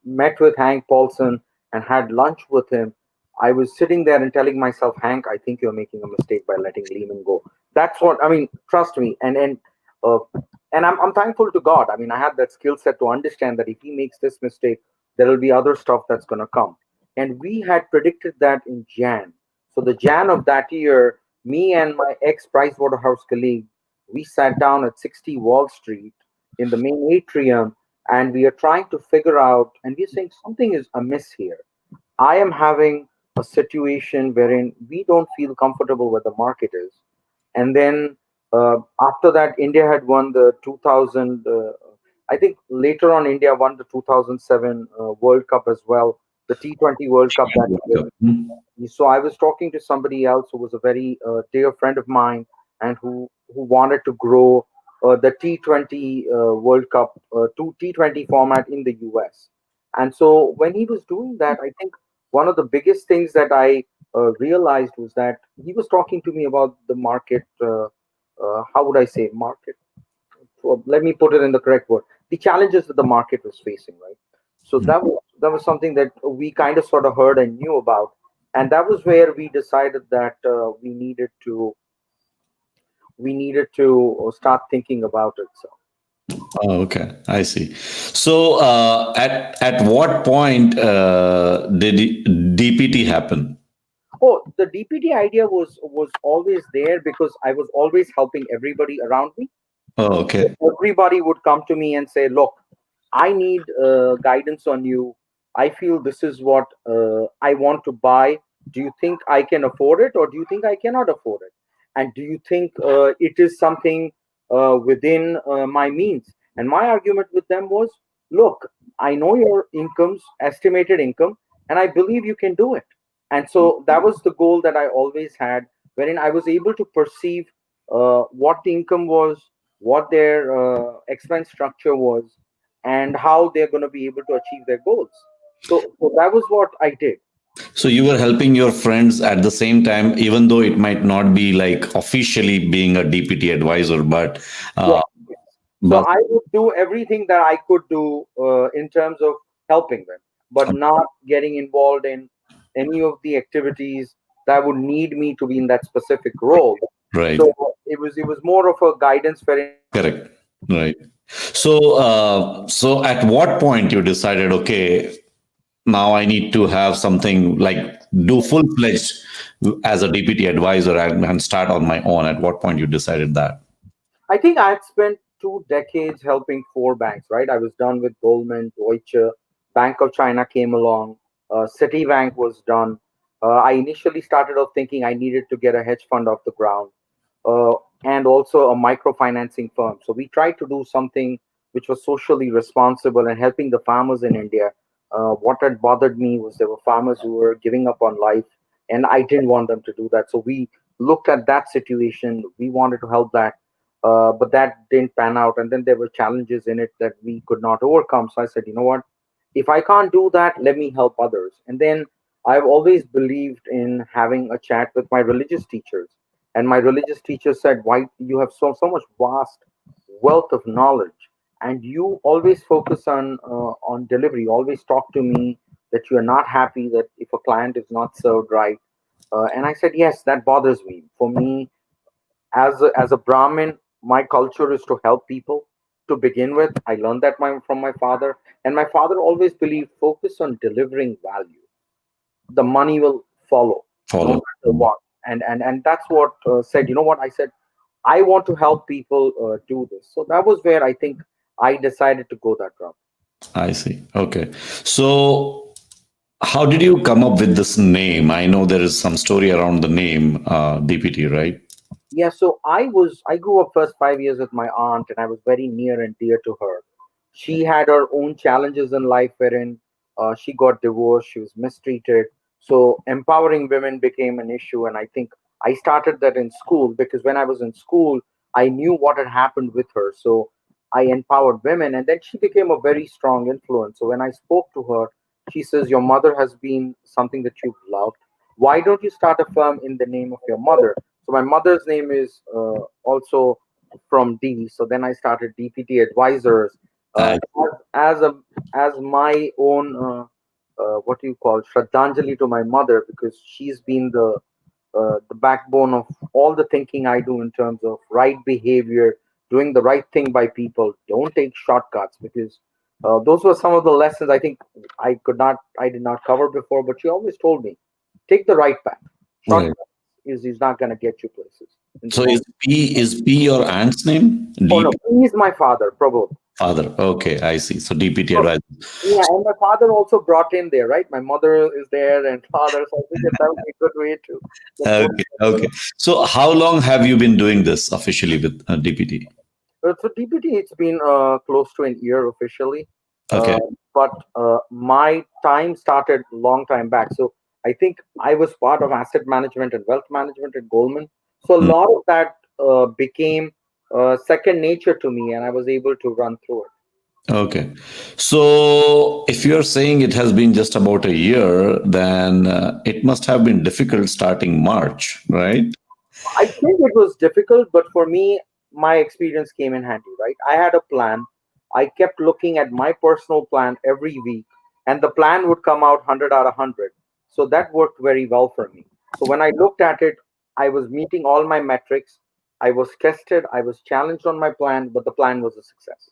met with Hank Paulson and had lunch with him, I was sitting there and telling myself, "Hank, I think you're making a mistake by letting Lehman go." That's what I mean. Trust me. Uh, and I'm thankful to God. I mean, I had that skill set to understand that if he makes this mistake, there will be other stuff that's going to come. And we had predicted that in Jan. So the Jan of that year, me and my ex Price Waterhouse colleague, we sat down at 60 Wall Street in the main atrium, and we are trying to figure out, and we're saying something is amiss here. I am having a situation wherein we don't feel comfortable where the market is. And then after that, India had won the 2000. I think later on, India won the 2007 World Cup as well, the T20 World Cup that year. So I was talking to somebody else who was a very dear friend of mine, and who wanted to grow the T20 World Cup to T20 format in the US. And so when he was doing that, I think one of the biggest things that I realized was that he was talking to me about the market. How would I say market? Well, let me put it in the correct word. The challenges that the market was facing, right? So that was something that we kind of sort of heard and knew about, and that was where we decided that we needed to start thinking about it. So. Oh, okay, I see. So, at what point did DPT happen? Oh, the DPT idea was always there because I was always helping everybody around me. Oh, okay. Everybody would come to me and say, "Look, I need guidance on you. I feel this is what I want to buy. Do you think I can afford it, or do you think I cannot afford it? And do you think it is something within my means? And my argument with them was, look, I know your incomes, estimated income, and I believe you can do it. And so that was the goal that I always had, wherein I was able to perceive what the income was, what their expense structure was, and how they're going to be able to achieve their goals. So that was what I did. So you were helping your friends at the same time, even though it might not be like officially being a DPT advisor, Yes, uh, yes. So but I would do everything that I could do in terms of helping them, but not getting involved in any of the activities that would need me to be in that specific role. right, So it was more of a guidance wherein correct, right. So at what point you decided, okay, now I need to have something like do full fledged as a DPT advisor and start on my own? At what point you decided that? I think I had spent 2 decades helping four banks, right? I was done with Goldman, Deutsche, Bank of China came along, Citibank was done. I initially started off thinking I needed to get a hedge fund off the ground uh, and also a microfinancing firm. So we tried to do something which was socially responsible and helping the farmers in India. What had bothered me was there were farmers who were giving up on life, and I didn't want them to do that. So we looked at that situation. We wanted to help that, but that didn't pan out. And then there were challenges in it that we could not overcome. So I said, you know what? If I can't do that, let me help others. And then I've always believed in having a chat with my religious teachers, and my religious teacher said, why you have so much vast wealth of knowledge, and you always focus on delivery, always talk to me that you are not happy that if a client is not served right. And I said, yes, that bothers me. For me, as a Brahmin, my culture is to help people to begin with. I learned that from my father, and my father always believed focus on delivering value, the money will follow no Follow. matter what. And that's what said, you know what, I said, I want to help people do this. So that was where I think I decided to go that route. I see. Okay. So how did you come up with this name? I know there is some story around the name DPT, right? Yeah, so I grew up first 5 years with my aunt, and I was very near and dear to her. She had her own challenges in life, wherein she got divorced, she was mistreated. So empowering women became an issue, and I think I started that in school, because when I was in school, I knew what had happened with her. So I empowered women, and then she became a very strong influence. So when I spoke to her, she says, "Your mother has been something that you've loved. Why don't you start a firm in the name of your mother?" So my mother's name is also from D. So then I started DPT Advisors I, as a as my own what do you call, Shraddhanjali to my mother, because she's been the backbone of all the thinking I do in terms of right behavior, doing the right thing by people. Don't take shortcuts, because those were some of the lessons I think I did not cover before. But she always told me, take the right path. right. Shortcuts is not going to get you places in the So long. is P your aunt's name? Oh no, DP he is my father, Prabhu. father. Okay, I see. So DPT So, advisor. yeah, and my father also brought in there, right? My mother is there and father, so I think that would be a good way to get both. Okay, okay. So how long have you been doing this officially with DPT? So DPT, it's been close to an year officially, uh, Okay. but my time started a long time back. So I think I was part of asset management and wealth management at Goldman. So a Hmm. lot of that became second nature to me, and I was able to run through it. Okay. So if you're saying it has been just about a year, then it must have been difficult starting March, right? I think it was difficult, but for me, my experience came in handy, right? I had a plan. I kept looking at my personal plan every week, and the plan would come out 100 out of 100. So that worked very well for me. So when I looked at it, I was meeting all my metrics. I was tested, I was challenged on my plan, but the plan was a success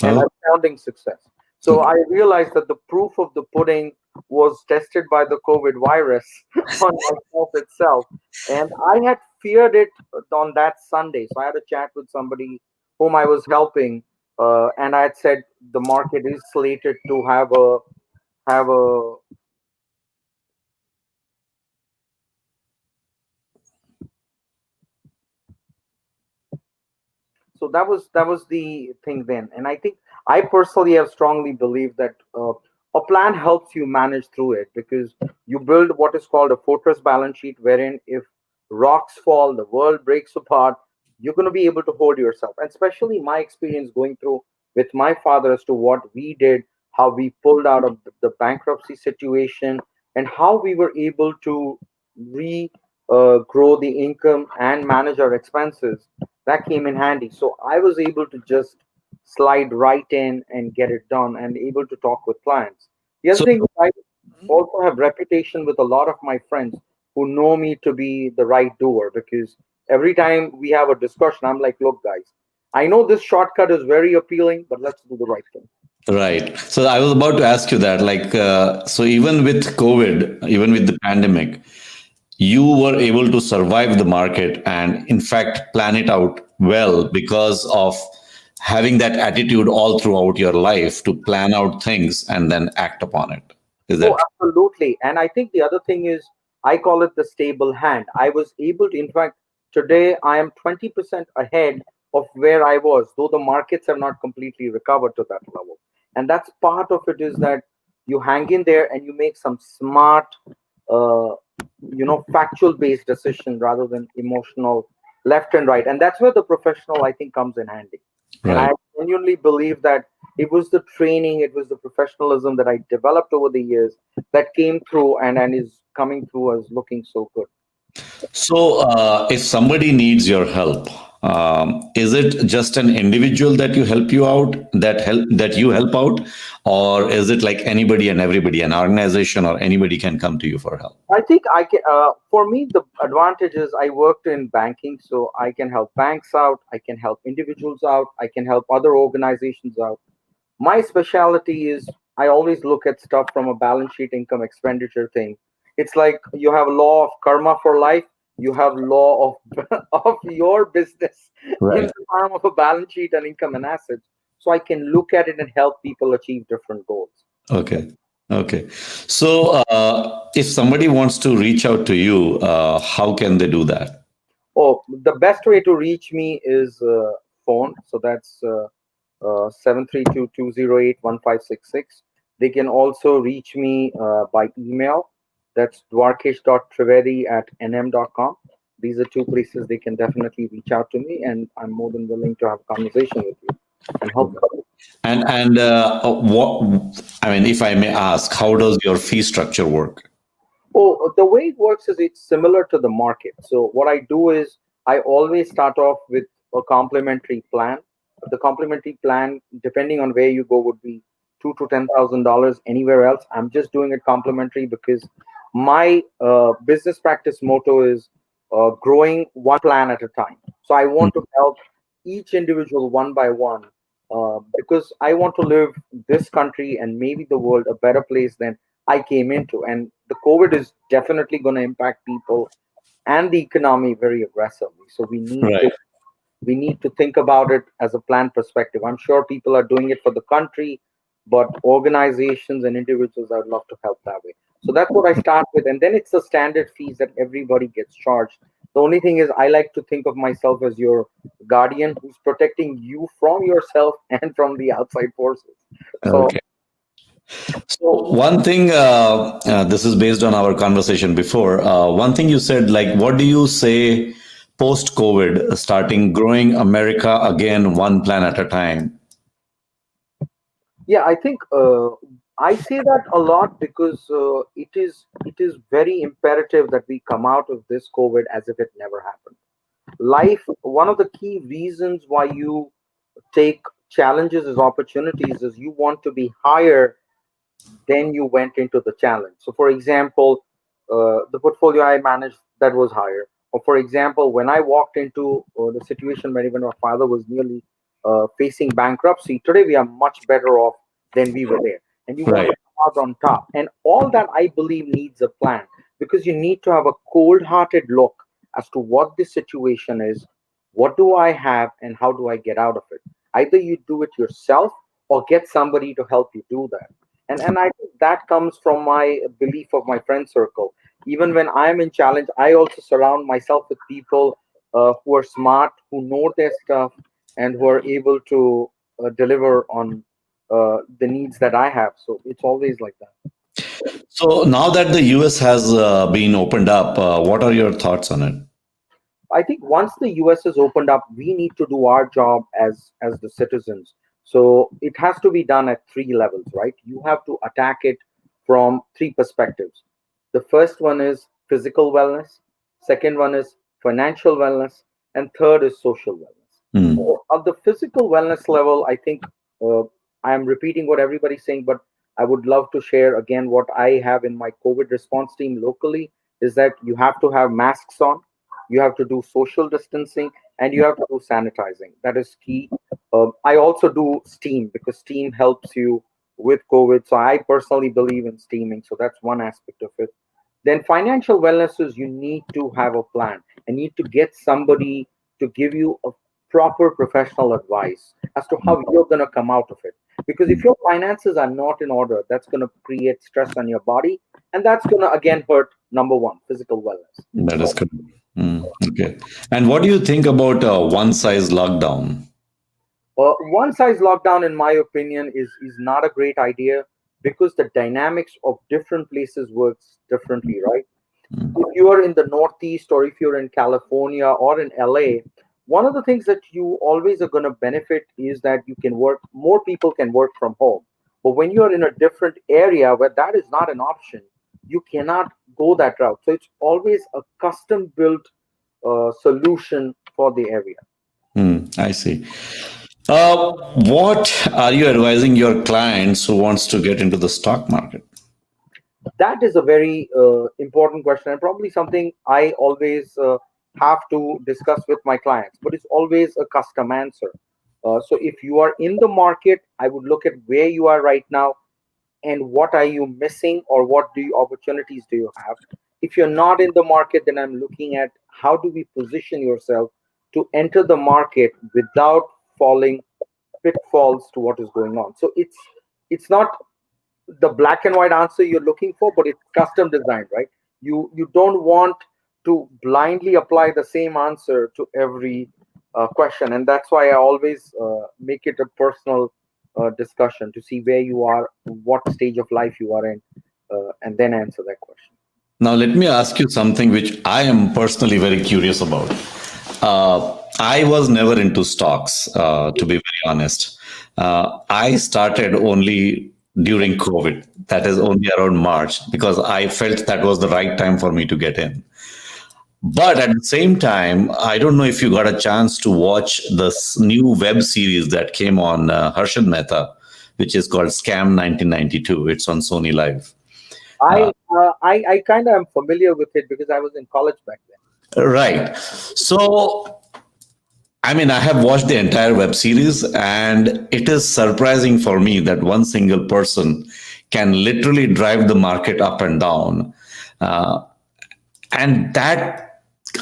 and Oh, astounding success. So okay. I realized that the proof of the pudding was tested by the COVID virus on myself itself. And I had feared it on that Sunday. So I had a chat with somebody whom I was helping, and I had said the market is slated to have have a so that was the thing then. And I think I personally have strongly believed that a plan helps you manage through it, because you build what is called a fortress balance sheet, wherein if rocks fall, the world breaks apart, you're going to be able to hold yourself. And especially my experience going through with my father as to what we did, how we pulled out of the bankruptcy situation, and how we were able to re grow the income and manage our expenses, that came in handy. So I was able to just slide right in and get it done, and able to talk with clients. The other So, thing, I also have reputation with a lot of my friends who know me to be the right doer, because every time we have a discussion, I'm like, look, guys, I know this shortcut is very appealing, but let's do the right thing. right. So I was about to ask you that, like, so even with COVID, even with the pandemic, you were able to survive the market and, in fact, plan it out well because of having that attitude all throughout your life to plan out things and then act upon it. Is Oh, that absolutely. And I think the other thing is, I call it the stable hand. I was able to, in fact, today I am 20% ahead of where I was, though the markets have not completely recovered to that level. And that's part of it, is that you hang in there and you make some smart, uh, factual based decision rather than emotional left and right. And that's where the professional, I think, comes in handy. And right? I genuinely believe that it was the training, it was the professionalism that I developed over the years that came through, and is coming through as looking so good. So, if somebody needs your help, is it just an individual that you out, that you help out, or is it like anybody and everybody, an organization or anybody can come to you for help? I think I can. For me, the advantage is I worked in banking, so I can help banks out. I can help individuals out. I can help other organizations out. My specialty is I always look at stuff from a balance sheet income expenditure thing. It's like you have law of karma for life. You have law of of your business in Right. the form of a balance sheet and income and assets. So I can look at it and help people achieve different goals. Okay. Okay. So, if somebody wants to reach out to you, how can they do that? Oh, the best way to reach me is phone. So that's 732-208-1566. They can also reach me by email. That's dwarkesh.trivedi@nm.com. These are two places they can definitely reach out to me, and I'm more than willing to have a conversation with you and help them. And what I mean, if I may ask, how does your fee structure work? Oh, the way it works is it's similar to the market. So what I do is I always start off with a complimentary plan. The complimentary plan, depending on where you go, would be $2,000 to $10,000. Anywhere else, I'm just doing it complimentary, because my business practice motto is growing one plan at a time. So I want to help each individual one by one, because I want to live this country and maybe the world a better place than I came into. And the COVID is definitely going to impact people and the economy very aggressively. So Right. we need to think about it as a planned perspective. I'm sure people are doing it for the country, but organizations and individuals, I'd love to help that way. So that's what I start with, and then it's the standard fees that everybody gets charged. The only thing is, I like to think of myself as your guardian who's protecting you from yourself and from the outside forces. So Okay. So one thing, this is based on our conversation before. One thing you said, like, what do you say post COVID, starting growing America again, one plan at a time? yeah, I think I say that a lot, because it is very imperative that we come out of this COVID as if it never happened. Life, one of the key reasons why you take challenges as opportunities is you want to be higher then you went into the challenge. So, for example, the portfolio I managed, that was higher. Or, for example, when I walked into the situation where even my father was nearly facing bankruptcy, today we are much better off than we were there. And you want Right. to come out on top. And all that, I believe, needs a plan, because you need to have a cold hearted look as to what the situation is, what do I have, and how do I get out of it. Either you do it yourself or get somebody to help you do that. And I think that comes from my belief of my friend circle. Even when I'm in challenge, I also surround myself with people who are smart, who know their stuff, and who are able to deliver on the needs that I have. So it's always like that. So now that the US has been opened up, what are your thoughts on it? I think once the US is opened up, we need to do our job as the citizens. So it has to be done at three levels, right? You have to attack it from three perspectives. The first one is physical wellness, second one is financial wellness, and third is social wellness. Hmm. So at the physical wellness level, I think I am repeating what everybody's saying, but I would love to share again what I have in my COVID response team locally is that you have to have masks on, you have to do social distancing, and you have to do sanitizing. That is key. I also do steam because steam helps you with COVID. So I personally believe in steaming. So that's one aspect of it. Then financial wellness is you need to have a plan and need to get somebody to give you a proper professional advice as to how you're going to come out of it. Because if your finances are not in order, that's going to create stress on your body, and that's going to again hurt number one, physical wellness. That is correct. Hmm. Okay. And what do you think about one size lockdown? One size lockdown, in my opinion, is not a great idea because the dynamics of different places works differently, right? Hmm. If you are in the Northeast or if you're in California or in LA, one of the things that you always are going to benefit is that you can work, more people can work from home. But when you're in a different area where that is not an option, you cannot go that route. So it's always a custom built solution for the area. Hmm. I see. What are you advising your clients who wants to get into the stock market? That is a very important question and probably something I always have to discuss with my clients, but it's always a custom answer. So if you are in the market, I would look at where you are right now and what are you missing or what do you, opportunities do you have. If you're not in the market, then I'm looking at how do we position yourself to enter the market without falling pitfalls to what is going on. So it's not the black and white answer you're looking for, but it's custom designed, right? You don't want to blindly apply the same answer to every question, and that's why I always make it a personal discussion to see where you are, what stage of life you are in, and then answer that question. Now, let me ask you something which I am personally very curious about. I was never into stocks, to be very honest. I started only during COVID, that is only around March, because I felt that was the right time for me to get in. But at the same time, I don't know if you got a chance to watch this new web series that came on Harshad Mehta, which is called Scam 1992. It's on Sony Live. I kind of am familiar with it because I was in college back then. Right. So, I mean, I have watched the entire web series, and it is surprising for me that one single person can literally drive the market up and down. And that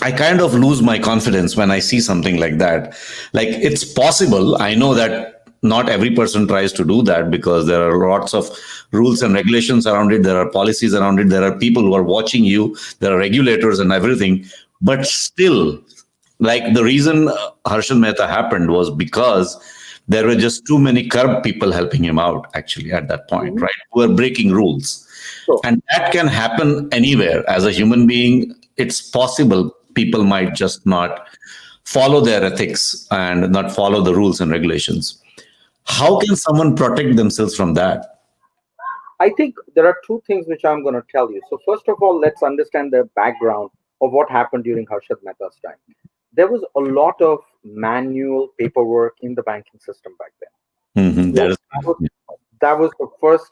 I kind of lose my confidence when I see something like that. Like, it's possible. I know that not every person tries to do that because there are lots of rules and regulations around it. There are policies around it. There are people who are watching you. There are regulators and everything. But still, like the reason Harshad Mehta happened was because there were just too many corrupt people helping him out, actually, at that point, right? Who were breaking rules. So And that can happen anywhere. As a human being, it's possible people might just not follow their ethics and not follow the rules and regulations. How can someone protect themselves from that? I think there are two things which I'm going to tell you. So first of all, let's understand the background of what happened during Harshad Mehta's time. There was a lot of manual paperwork in the banking system back then. Mhm. So that was the first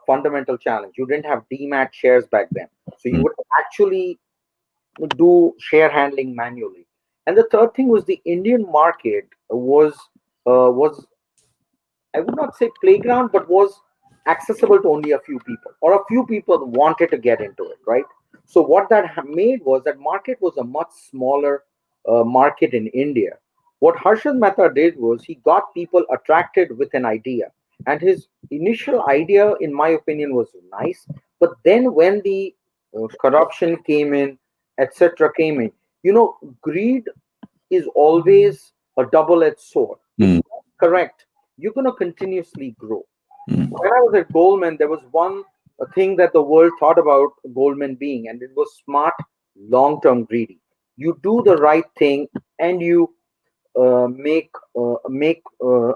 fundamental challenge. You didn't have demat shares back then, so you Mm. would actually do share handling manually. And the third thing was the Indian market was I would not say playground, but was accessible to only a few people, or a few people wanted to get into it, right? So what that made was that market was a much smaller market in India. What Harshad Mehta did was he got people attracted with an idea, And his initial idea, in my opinion, was nice. But then when the corruption came in, etc., came in, greed is always a double-edged sword. If Mm. you're correct, you're going to continuously grow. Mm. When I was at Goldman, there was one thing that the world thought about Goldman being, and it was smart, long-term greedy. You do the right thing, and you make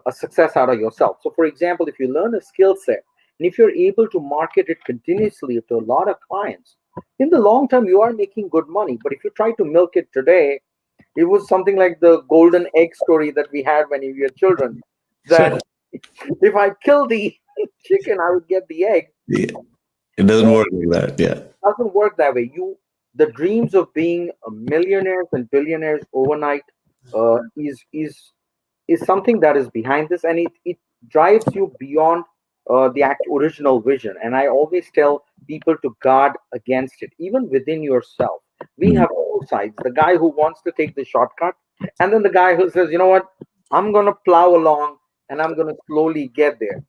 a success out of yourself. So, for example, if you learn a skill set, and if you're able to market it continuously to a lot of clients, in the long term, you are making good money. But if you try to milk it today, it was something like the golden egg story that we had when we were children. That if I kill the chicken, I would get the egg. Yeah. It doesn't work like that. Yeah. It doesn't work that way. The dreams of being millionaires and billionaires overnight is something that is behind this, and it drives you beyond the original vision. And I always tell people to guard against it, even within yourself. We Mm. have two sides: the guy who wants to take the shortcut, and then the guy who says, you know what, I'm going to plow along and I'm going to slowly get there.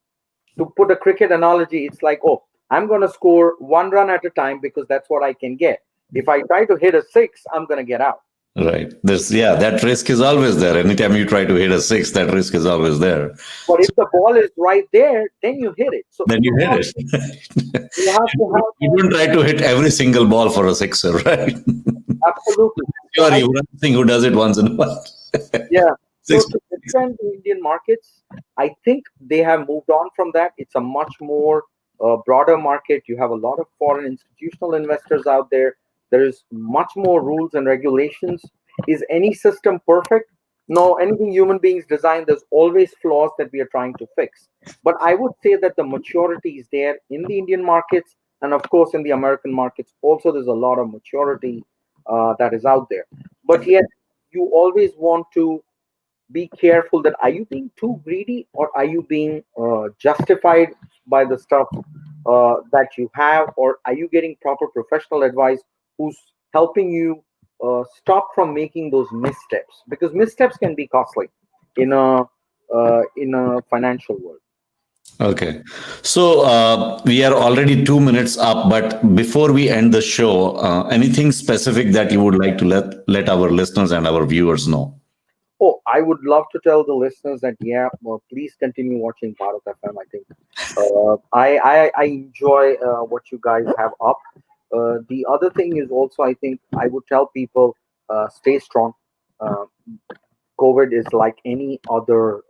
To put a cricket analogy, it's like, oh, I'm going to score one run at a time because that's what I can get. If I try to hit a six, I'm going to get out. Right. That risk is always there. Anytime you try to hit a six, that risk is always there. But if the ball is right there, then you hit it. So Then you hit it. you have to have You don't try to hit every single ball for a sixer, right? absolutely. You're one thing who does it once in a while. Yeah. So Six. to defend the Indian markets, I think they have moved on from that. It's a much more broader market. You have a lot of foreign institutional investors out there. There is much more rules and regulations. Is any system perfect? No, anything human beings design, there's always flaws that we are trying to fix. But I would say that the maturity is there in the Indian markets, and of course in the American markets. Also, there's a lot of maturity that is out there. But yet, you always want to be careful that are you being too greedy, or are you being justified by the stuff that you have, or are you getting proper professional advice who's helping you stop from making those missteps, because missteps can be costly in a financial world. Okay. So we are already 2 minutes up, but before we end the show, anything specific that you would like to let our listeners and our viewers know? Oh, I would love to tell the listeners that, please continue watching Bharat FM. I think I enjoy what you guys have up. The other thing is also, I think I would tell people, stay strong. COVID is like any other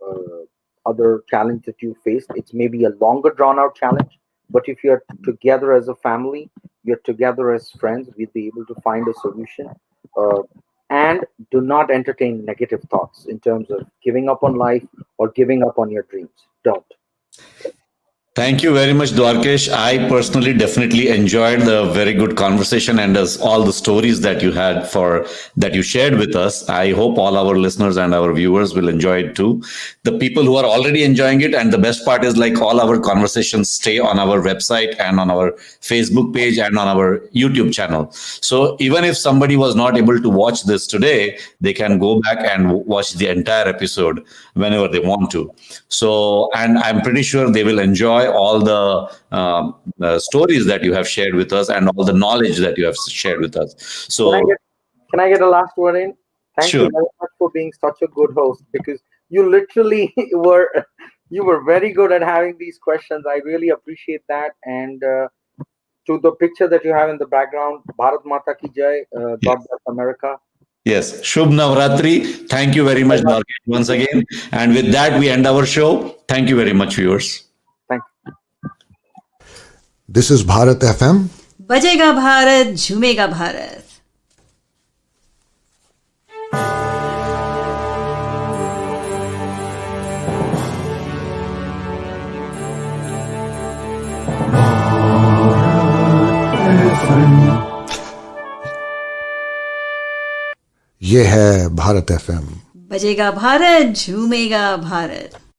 challenge that you face. It's maybe a longer drawn out challenge, but if you're together as a family, you're together as friends, we'll be able to find a solution. And do not entertain negative thoughts in terms of giving up on life or giving up on your dreams. Don't. Thank you very much, Dwarkesh. I personally definitely enjoyed the very good conversation and all the stories that you had that you shared with us. I hope all our listeners and our viewers will enjoy it too. The people who are already enjoying it, and the best part is, like, all our conversations stay on our website and on our Facebook page and on our YouTube channel. So even if somebody was not able to watch this today, they can go back and watch the entire episode whenever they want to. So, and I'm pretty sure they will enjoy all the stories that you have shared with us and all the knowledge that you have shared with us. So, can I get a last word in? Thank Sure. you very much for being such a good host, because you literally were very good at having these questions. I really appreciate that. And to the picture that you have in the background, Bharat Mata Ki Jai, God bless America. Yes, Shubh Navratri. Thank you very much, Dwarkesh, once again. And with that, we end our show. Thank you very much, viewers. Thank you. This is Bharat FM. बजेगा भारत झूमेगा भारत. ये है Bharat FM. बजेगा भारत झूमेगा भारत.